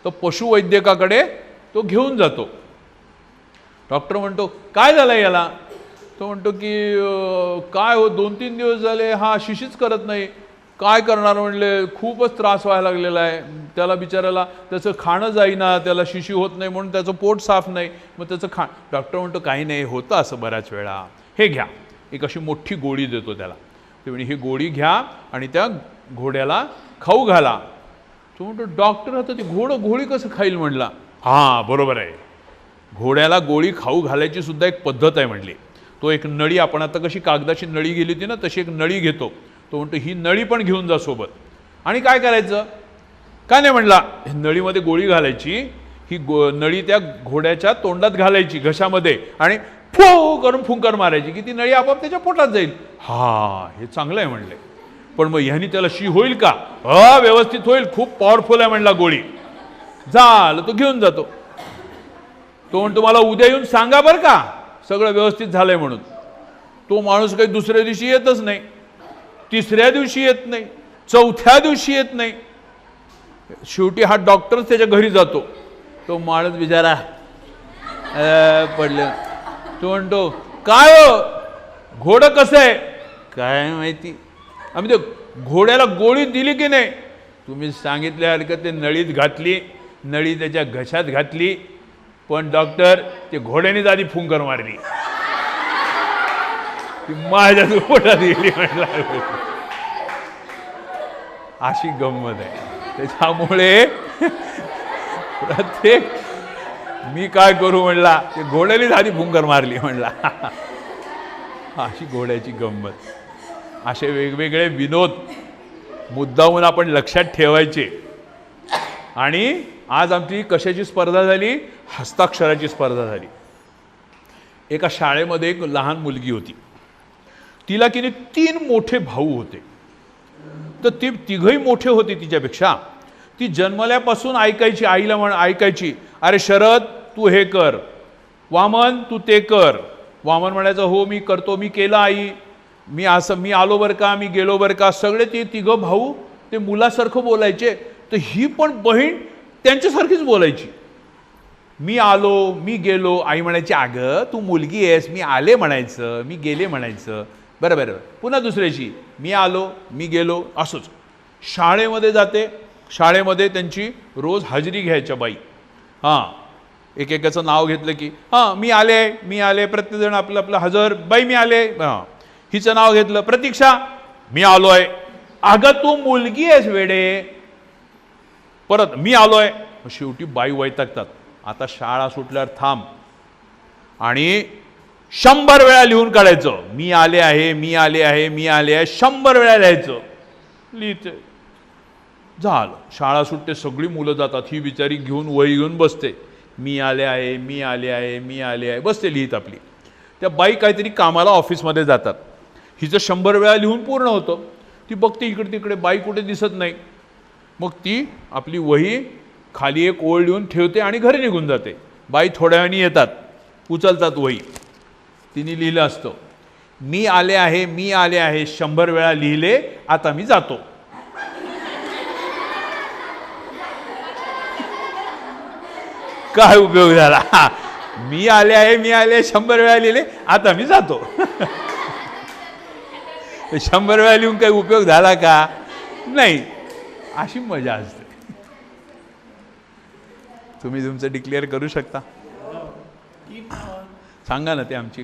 तर पशुवैद्यकाकडे तो तो घेऊन जातो. डॉक्टर म्हणतो काय झालं याला. तो म्हणतो की काय हो 2-3 दिवस झाले हा शिशीच करत नाही. काय करणार म्हणले, खूपच त्रास व्हायला लागलेला आहे त्याला बिचारायला. त्याचं खाणं जाईना, त्याला शिशी होत नाही म्हणून त्याचं पोट साफ नाही. मग त्याचं डॉक्टर म्हणतो काही नाही, होतं असं बऱ्याच वेळा. हे घ्या, एक अशी मोठी गोळी देतो त्याला. ते म्हणजे ही गोळी घ्या आणि त्या घोड्याला खाऊ घाला. तो म्हणतो डॉक्टर आता ती घोडी कसं खाईल म्हणला. हां बरोबर आहे, घोड्याला गोळी खाऊ घालायची सुद्धा एक पद्धत आहे म्हणली. तो एक नळी, आपण आता कशी कागदाची नळी गेली होती ना तशी एक नळी घेतो. तो म्हणतो ही नळी पण घेऊन जा सोबत. आणि काय करायचं, काय नाही म्हणला, नळीमध्ये गोळी घालायची. ही नळी त्या घोड्याच्या तोंडात घालायची घशामध्ये आणि फो करून फुंकर मारायची की ती नळी आपोआप त्याच्या पोटात जाईल. हा हे चांगलं आहे म्हणले. पण मग ह्यानी त्याला शी होईल का. व्यवस्थित होईल, खूप पॉवरफुल आहे म्हणला गोळी. झालं, तो घेऊन जातो. तो म्हणतो मला उद्या येऊन सांगा बरं का सगळं व्यवस्थित झालंय म्हणून. तो माणूस काही दुसऱ्या दिवशी येतच नाही, तिसऱ्या दिवशी येत नाही, चौथ्या दिवशी येत नाही. शेवटी हा डॉक्टरच त्याच्या घरी जातो. तो माणूस बिचारा पडले. तो म्हणतो काय हो घोडं कसं आहे. काय माहिती, आम्ही ते घोड्याला गोळी दिली की नाही. तुम्ही सांगितल्यासारखं ते नळीत घातली, नळी त्याच्या घशात घातली, पण डॉक्टर ते घोड्यानेच आधी फुंकर मारली, ती माझ्या पोटात गेली म्हटलं. अशी गंमत आहे. त्याच्यामुळे प्रत्येक मी काय करू म्हणला, ते घोड्यानेच आधी फुंकर मारली म्हणला. अशी घोड्याची गंमत. असे वेगवेगळे विनोद मुद्दामून आपण लक्षात ठेवायचे. आणि आज आमची कशाची स्पर्धा झाली, हस्ताक्षराची स्पर्धा झाली. एका शाळेमध्ये एक लहान मुलगी होती. तिला की नाही 3 मोठे भाऊ होते. तर ती तिघही मोठे होते तिच्यापेक्षा. ती जन्मल्यापासून ऐकायची, आईला ऐकायची, अरे शरद तू हे कर, वामन तू ते कर. वामन म्हणायचं हो मी करतो, मी केलं आई, मी असं, मी आलो बरं का, मी गेलो बरं का. सगळे ते तिघं भाऊ ते मुलासारखं बोलायचे. तर ही पण बहीण त्यांच्यासारखीच बोलायची. मी आलो, मी गेलो. आई म्हणायची अगं तू मुलगी आहेस, मी आले म्हणायचं, मी गेले म्हणायचं. बरं बरं. पुन्हा दुसऱ्याची मी आलो, मी गेलो. असंच शाळेमध्ये जाते. शाळेमध्ये त्यांची रोज हजेरी घ्यायच्या बाई. हां, एकेकाचं नाव घेतलं की हां मी आले, मी आले. प्रत्येकजण आपलं आपलं हजर, बाई मी आले. हां, हिचं नाव घेतलं प्रतीक्षा, मी आलोय. अगं तू मुलगी आहेस वेडे. परत मी आलोय. शेवटी बाई वैतागतात, आता शाळा सुटल्यावर थांब आणि 100 वेळा लिहून काढायचं. मी आले आहे, मी आले आहे, मी आले आहे. 100 वेळा लिहायचं. लिहिते. झालं, शाळा सुटते, सगळी मुलं जातात. ही बिचारी घेऊन वही घेऊन बसते. मी आले आहे, मी आले आहे, मी आले आहे, बसते लिहित आपली. त्या बाई काहीतरी कामाला ऑफिसमध्ये जातात. हिचं 100 वेळा लिहून पूर्ण होतं. ती बघते इकडे तिकडे, बाई कुठे दिसत नाही. मग ती आपली वही खाली एक ओळ लिहून ठेवते आणि घरी निघून जाते. बाई थोड्या वेळाने येतात, उचलतात वही. तिने लिहिलं असतं मी आले आहे, मी आले आहे, 100 वेळा लिहिले, आता मी जातो. काय उपयोग झाला. मी आले आहे, मी आले, 100 वेळा लिहिले, आता मी जातो. 100 वेळा लिहून काही उपयोग झाला का नाही. अशी मजा असते. तुम्ही तुमचं डिक्लेअर करू शकता. सांगा ना. ते आमची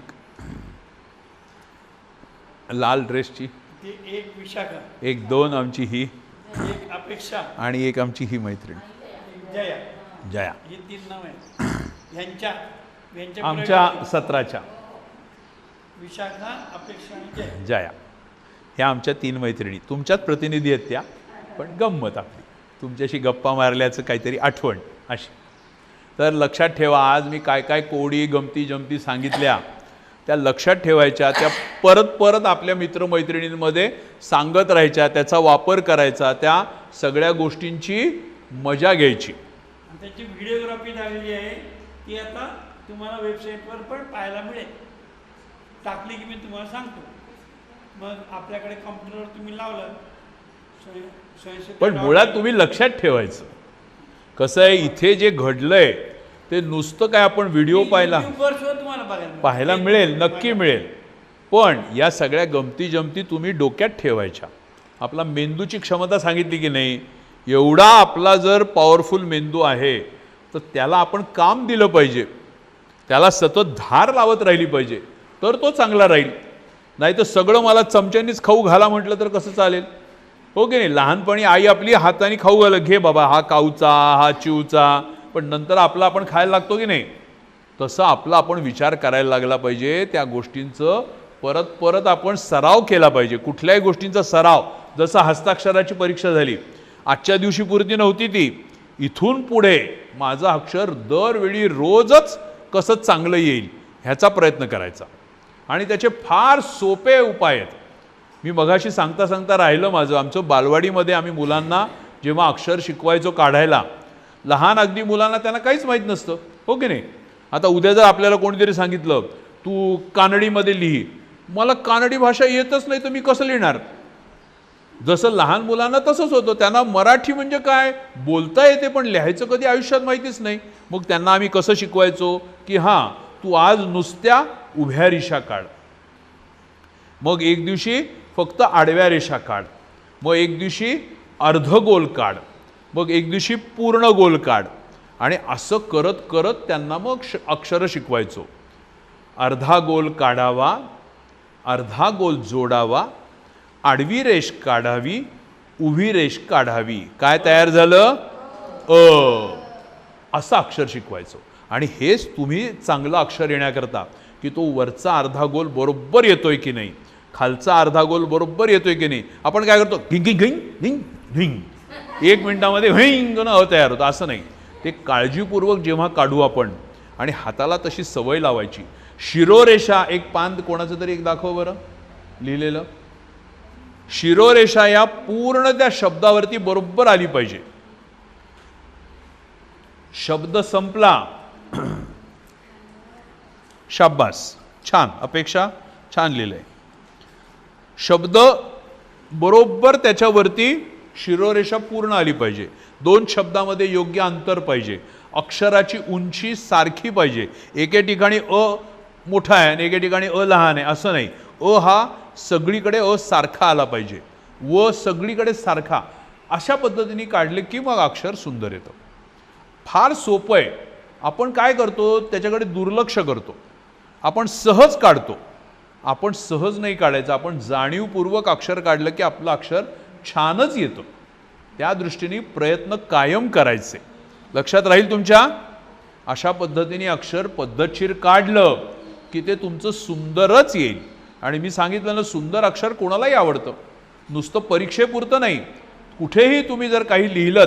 लाल ड्रेसची एक विशाखा, 1-2 आमची ही, एक अपेक्षा आणि एक आमची ही मैत्रीण जया. जया. ही 3 नाव आहेत. ह्यांच्या आमच्या 17च्या विशाखा, अपेक्षा आणि जया. जया ह्या आमच्या 3 मैत्रिणी. तुमच्यात प्रतिनिधी आहेत त्या, पण गंमत आपली तुमच्याशी गप्पा मारल्याचं काहीतरी आठवण अशी. तर लक्षात ठेवा, आज मी काय काय कोडी गमती जमती सांगितल्या त्या लक्षात ठेवायच्या. त्या परत परत आपल्या मित्रमैत्रिणींमध्ये सांगत राहायच्या, त्याचा वापर करायचा, त्या सगळ्या गोष्टींची मजा घ्यायची. त्याची व्हिडिओग्राफी झालेली आहे, ती आता तुम्हाला वेबसाईटवर पण पाहायला मिळेल. टाकली की मी तुम्हाला सांगतो. मग आपल्याकडे कॉम्प्युटरवर तुम्ही लावलं. पण मुळात तुम्ही लक्षात ठेवायचं कसं आहे, इथे जे घडलंय ते नुसतं काय आपण व्हिडिओ पाहिला YouTubeवर सुद्धा तुम्हाला पाहायला मिळेल, नक्की मिळेल. पण या सगळ्या गमती जमती तुम्ही डोक्यात ठेवायच्या. आपला मेंदूची क्षमता सांगितली की नाही, एवढा आपला जर पॉवरफुल मेंदू आहे तर त्याला आपण काम दिलं पाहिजे, त्याला सतत धार लावत राहिली पाहिजे, तर तो चांगला राहील. नाही तर सगळं मला चमच्यानीच खाऊ घाला म्हटलं तर कसं चालेल? हो की नाही? लहानपणी आई आपली हाताने खाऊ घाल, घे बाबा हा काऊचा हा चिवचा, पण नंतर आपला आपण खायला लागतो की नाही? तसं आपला आपण विचार करायला लागला पाहिजे. त्या गोष्टींचं परत परत आपण सराव केला पाहिजे. कुठल्याही गोष्टींचा सराव, जसं हस्ताक्षराची परीक्षा झाली, आजच्या दिवशी पुरती नव्हती ती, इथून पुढे माझं अक्षर दरवेळी रोजच कसं चांगलं येईल ह्याचा प्रयत्न करायचा. आणि त्याचे फार सोपे उपाय आहेत. मी मगाशी सांगता सांगता राहिलं माझं, आमचं बालवाडीमध्ये आम्ही मुलांना जेव्हा अक्षर शिकवायचो काढायला, लहान अगदी मुलांना त्यांना काहीच माहीत नसतं, हो की नाही? आता उद्या जर आपल्याला कोणीतरी सांगितलं तू कानडीमध्ये लिही, मला कानडी भाषा येतच नाही तर मी कसं लिहिणार? जसं लहान मुलांना तसंच होतं, त्यांना मराठी म्हणजे काय बोलता येते पण लिहायचं कधी आयुष्यात माहितीच नाही. मग त्यांना आम्ही कसं शिकवायचो की हां तू आज नुसत्या उभ्या रेषा काढ, मग एक दिवशी फक्त आडव्या रेषा काढ, मग एक दिवशी अर्धगोल काढ, मग एक दिवशी पूर्ण गोल काढ, आणि असं करत करत त्यांना मग अक्षर शिकवायचो. अर्धा गोल काढावा, अर्धा गोल जोडावा, आडवी रेष काढावी, उभी रेष काढावी, काय तयार झालं? असं अक्षर शिकवायचो. आणि हेच तुम्ही चांगलं अक्षर येण्याकरता की तो वरचा अर्धा गोल बरोबर येतोय की नाही, खालचा अर्धा गोल बरोबर येतोय की नाही. आपण काय करतो? घिंग घिंग घिंग घिंग घिंग, 1 मिनिटामध्ये व्हिंग न तयार होतं. असं नाही, ते काळजीपूर्वक जेव्हा काढू आपण, आणि हाताला तशी सवय लावायची. शिरोरेषा, एक पान कोणाचं तरी एक दाखव बरं लिहिलेलं. शिरोरेषा या पूर्ण त्या शब्दावरती बरोबर आली पाहिजे. शब्द संपला, शाब्बास, छान, अपेक्षा छान लिहिलंय. शब्द बरोबर त्याच्यावरती शिरोरेषा पूर्ण आली पाहिजे. 2 शब्दामध्ये योग्य अंतर पाहिजे. अक्षराची उंची सारखी पाहिजे. एके ठिकाणी अ मोठा आहे आणि एके ठिकाणी अ लहान आहे असं नाही. अ हा सगळीकडे अ सारखा आला पाहिजे, व सगळीकडे सारखा. अशा पद्धतीने काढले की मग अक्षर सुंदर येतं. फार सोपं आहे. आपण काय करतो? त्याच्याकडे दुर्लक्ष करतो. आपण सहज काढतो. आपण सहज नाही काढायचं, आपण जाणीवपूर्वक अक्षर काढलं की आपलं अक्षर छानच येतं. त्या दृष्टीने प्रयत्न कायम करायचे. लक्षात राहील तुमच्या? अशा पद्धतीने अक्षर पद्धतशीर काढलं की ते तुमचं सुंदरच येईल. आणि मी सांगितलं ना, सुंदर अक्षर कोणालाही आवडतं, नुसतं परीक्षेपुरतं नाही. कुठेही तुम्ही जर काही लिहिलं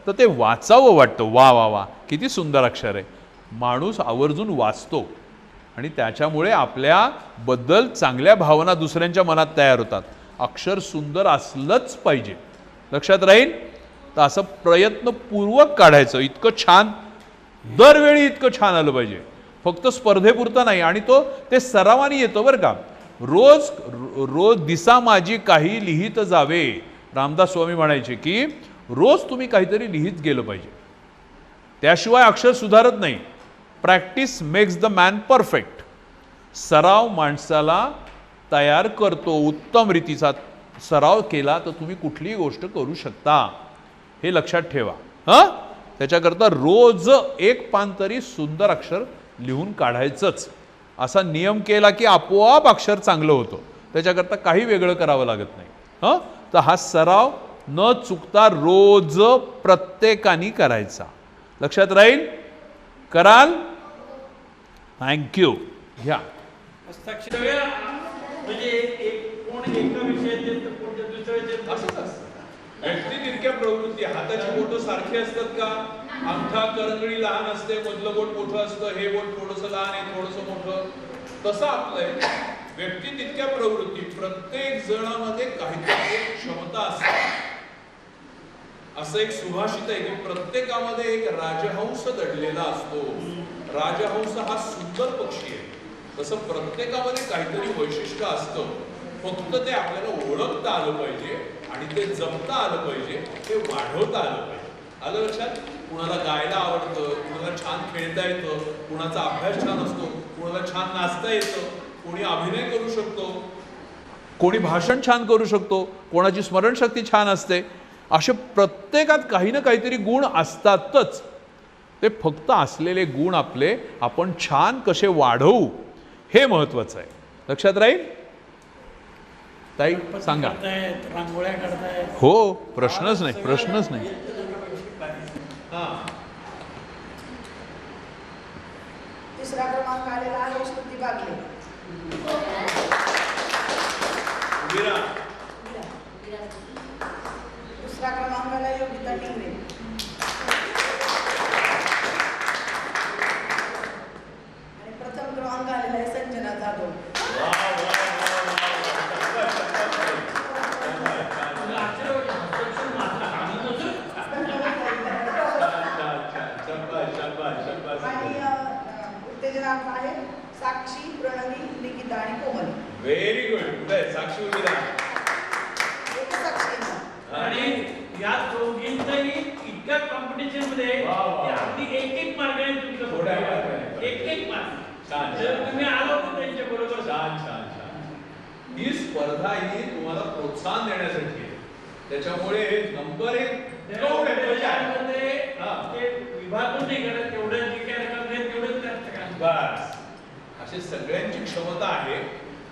तर ते वाचावं वाटतं. वा वा वा, किती सुंदर अक्षर आहे. माणूस आवर्जून वाचतो आणि त्याच्यामुळे आपल्याबद्दल चांगल्या भावना दुसऱ्यांच्या मनात तयार होतात. अक्षर सुंदर असलंच पाहिजे. लक्षात राहील? तर असं प्रयत्नपूर्वक काढायचं. इतकं छान, दरवेळी इतकं छान आलं पाहिजे. फक्त स्पर्धेपुरतं नाही. आणि ते सरावाने येतं बरं का. रोज रोज दिसा माझी काही लिहित जावे, रामदास स्वामी म्हणायचे की रोज तुम्ही काहीतरी लिहित गेलं पाहिजे, त्याशिवाय अक्षर सुधारत नाही. Practice makes the man perfect. सराव माणसाला तयार करतो. उत्तम रीतीचा सराव केला तर तुम्ही कुठलीही गोष्ट करू शकता, हे लक्षात ठेवा. त्याच्याकरता रोज 1 पान तरी सुंदर अक्षर लिहून काढायचंच. असा नियम केला की आपोआप अक्षर चांगलं होतं. त्याच्याकरता काही वेगळं करावं लागत नाही. तर हा सराव न चुकता रोज प्रत्येकाने करायचा. लक्षात राहील? कराल? थँक्यू. घ्या. हस्ताक्षर म्हणजे कोण एका विषयाचे तर कोणत्या दुसऱ्या असंच असतं. व्यक्ती तिरक्या प्रवृत्ती. हाताची बोटं सारखी असतात का? अंगठा करंगळी लहान असते, मधलं बोट मोठं असतं, हे बोट थोडंसं लहान आहे, थोडंसं मोठं. तसं आपलं व्यक्ती तितक्या प्रवृत्ती. प्रत्येक जणामध्ये काहीतरी एक क्षमता असते. असं एक सुभाषित आहे की प्रत्येकामध्ये एक राजहंस दडलेला असतो. राजहंस हा सुंदर पक्षी आहे. तसं प्रत्येकामध्ये काहीतरी वैशिष्ट्य असतं. फक्त ते आपल्याला ओळखता आलं पाहिजे आणि ते जपता आलं पाहिजे, ते वाढवता आलं पाहिजे. आलं लक्षात? कुणाला गायला आवडतं, कुणाला छान खेळता येतं, कुणाचा अभ्यास छान असतो, कुणाला छान नाचता येतं, कोणी अभिनय करू शकतो, कोणी भाषण छान करू शकतो, कोणाची स्मरणशक्ती छान असते. असे प्रत्येकात काही ना काहीतरी गुण असतातच. ते फक्त असलेले गुण आपले आपण छान कसे वाढवू हे महत्वाचं आहे. लक्षात राहील? ताई सांगा. करतायत, रांगोळ्या काढतायत. हो, प्रश्नच नाही, प्रश्नच नाही. तिसरा क्रमांक आलेला आहे श्रुती बागले. दुसरा क्रमांकाला योगिता टिंगरे. आणि प्रथम क्रमांक आलेला आहे संजना जाधव. आणि उत्तेजनार्थ आहे साक्षी, प्रणवी, निकिता आणि कोमल. Very good. कुठे साक्षी उर्मिला? एक साक्षी आहे. आणि या दोघींचाही इतक्या कॉम्पिटिशन मध्ये अगदी एक मार्गाने तुमचं थोड्या मार्गाने. एक मार्ग. छान. जर तुम्ही आलो तर त्यांच्या बरोबर छान छान छान. ही स्पर्धा ही तुम्हाला प्रोत्साहन देण्यासाठी आहे. त्याच्यामुळे नंबर 1 ते विभागून नाही करत, तेवढं जे काय रकम आहे तेवढंच जास्त काम. बस अशी सगळ्यांची क्षमता आहे.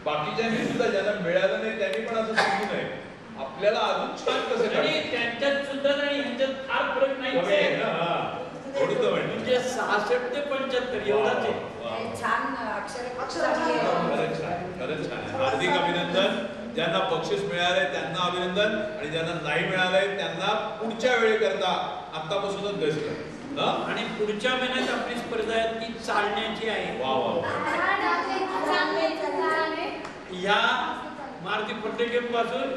बाकीच्यांनी सुद्धा ज्यांना मिळालं नाही त्यांनी पण असं समजू नये आपल्याला अजून छान कसं आणि काढायचं. त्यांच्यात सुद्धा नाही, ह्यांच्यात फार फरक नाही. कमी आहे ना? हा. थोडं तर म्हणजे. म्हणजे 66 ते 75 एवढाच आहे. छान खरंच छान, खरंच छान. हार्दिक अभिनंदन. ज्यांना बक्षीस मिळालंय त्यांना अभिनंदन, आणि ज्यांना नाही मिळालंय त्यांना पुढच्या वेळेकरता आतापासूनच बेस्ट आहे. आणि पुढच्या महिन्यात आपली स्पर्धा आहे ती चालण्याची आहे. वा वा वा. या मारुती फटेकेम पासून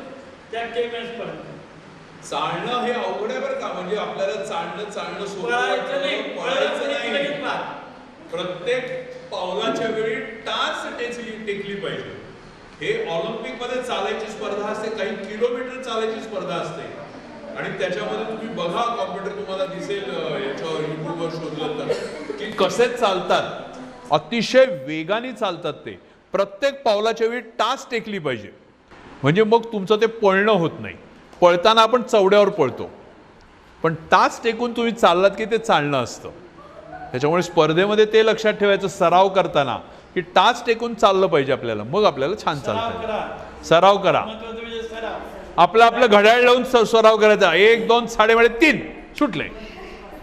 त्या केमेस पर्यंत चालणं हे अवघड आहे बरं का. म्हणजे आपल्याला चालणं सोपं पळायचं वाटतं, नाही, पळायचं लगेच नाही. मार. प्रत्येक पावलाच्या वेळी टाच टेकली पाहिजे. हे ऑलिम्पिक मध्ये चालायची स्पर्धा असते, काही किलोमीटर चालायची स्पर्धा असते, आणि त्याच्यामध्ये तुम्ही बघा, कॉम्प्युटर तुम्हाला दिसेल याच्यावर युट्यूबवर शोधलं तर, की कसे चालतात. अतिशय वेगाने चालतात ते. प्रत्येक पावलाच्या वेळी टाच टेकली पाहिजे, म्हणजे मग तुमचं ते पळणं होत नाही. पळताना आपण चवड्यावर पळतो, पण टाच टेकून तुम्ही चाललात की ते चालणं असतं. त्याच्यामुळे स्पर्धेमध्ये ते लक्षात ठेवायचं, सराव करताना की टाच टेकून चाललं पाहिजे आपल्याला, मग आपल्याला छान चालतं. सराव करा. महत्वाचं म्हणजे सराव. आपलं घड्याळ लावून सराव करायचा. 1 2 3:30 3 सुटले.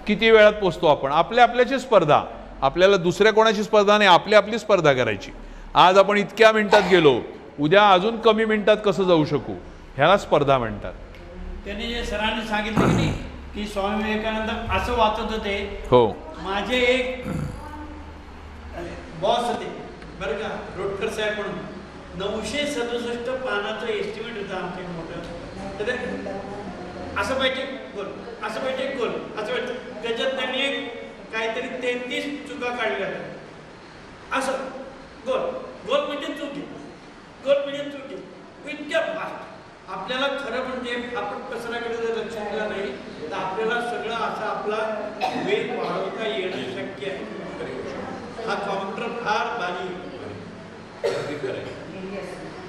किती वेळात पोचतो आपण. आपल्याची स्पर्धा, आपल्याला दुसऱ्या कोणाची स्पर्धा नाही, आपली स्पर्धा करायची. आज आपण इतक्या मिनिटात गेलो, उद्या अजून कमी मिनिटात कसं जाऊ शकू, ह्याला स्पर्धा म्हणतात. त्यांनी जे सरांनी सांगितलं की नाही की स्वामी विवेकानंद असं वाचत होते. हो. माझे एक बॉस होते बरं का, रोटकर साहेब म्हणून. 967 पानाचं एस्टिमेट होतं आमच्या मोठं. तर असं पाहिजे गोल, असं पाहिजे गोल, असं पाहिजे. त्याच्यात त्यांनी एक काहीतरी 33 चुका काढल्या. असं गोल गोल म्हणजे चुकी, गोल म्हणजे चुकी. इतक्या फास्ट. आपल्याला खरं म्हणजे आपण कचऱ्याकडे जर लक्ष दिलं नाही तर आपल्याला सगळं असं आपला वेग वाढवता येणं शक्य आहे. हा कॉम्प्युटर फार भारी.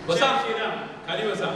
बसा श्रीराम खाली बसा.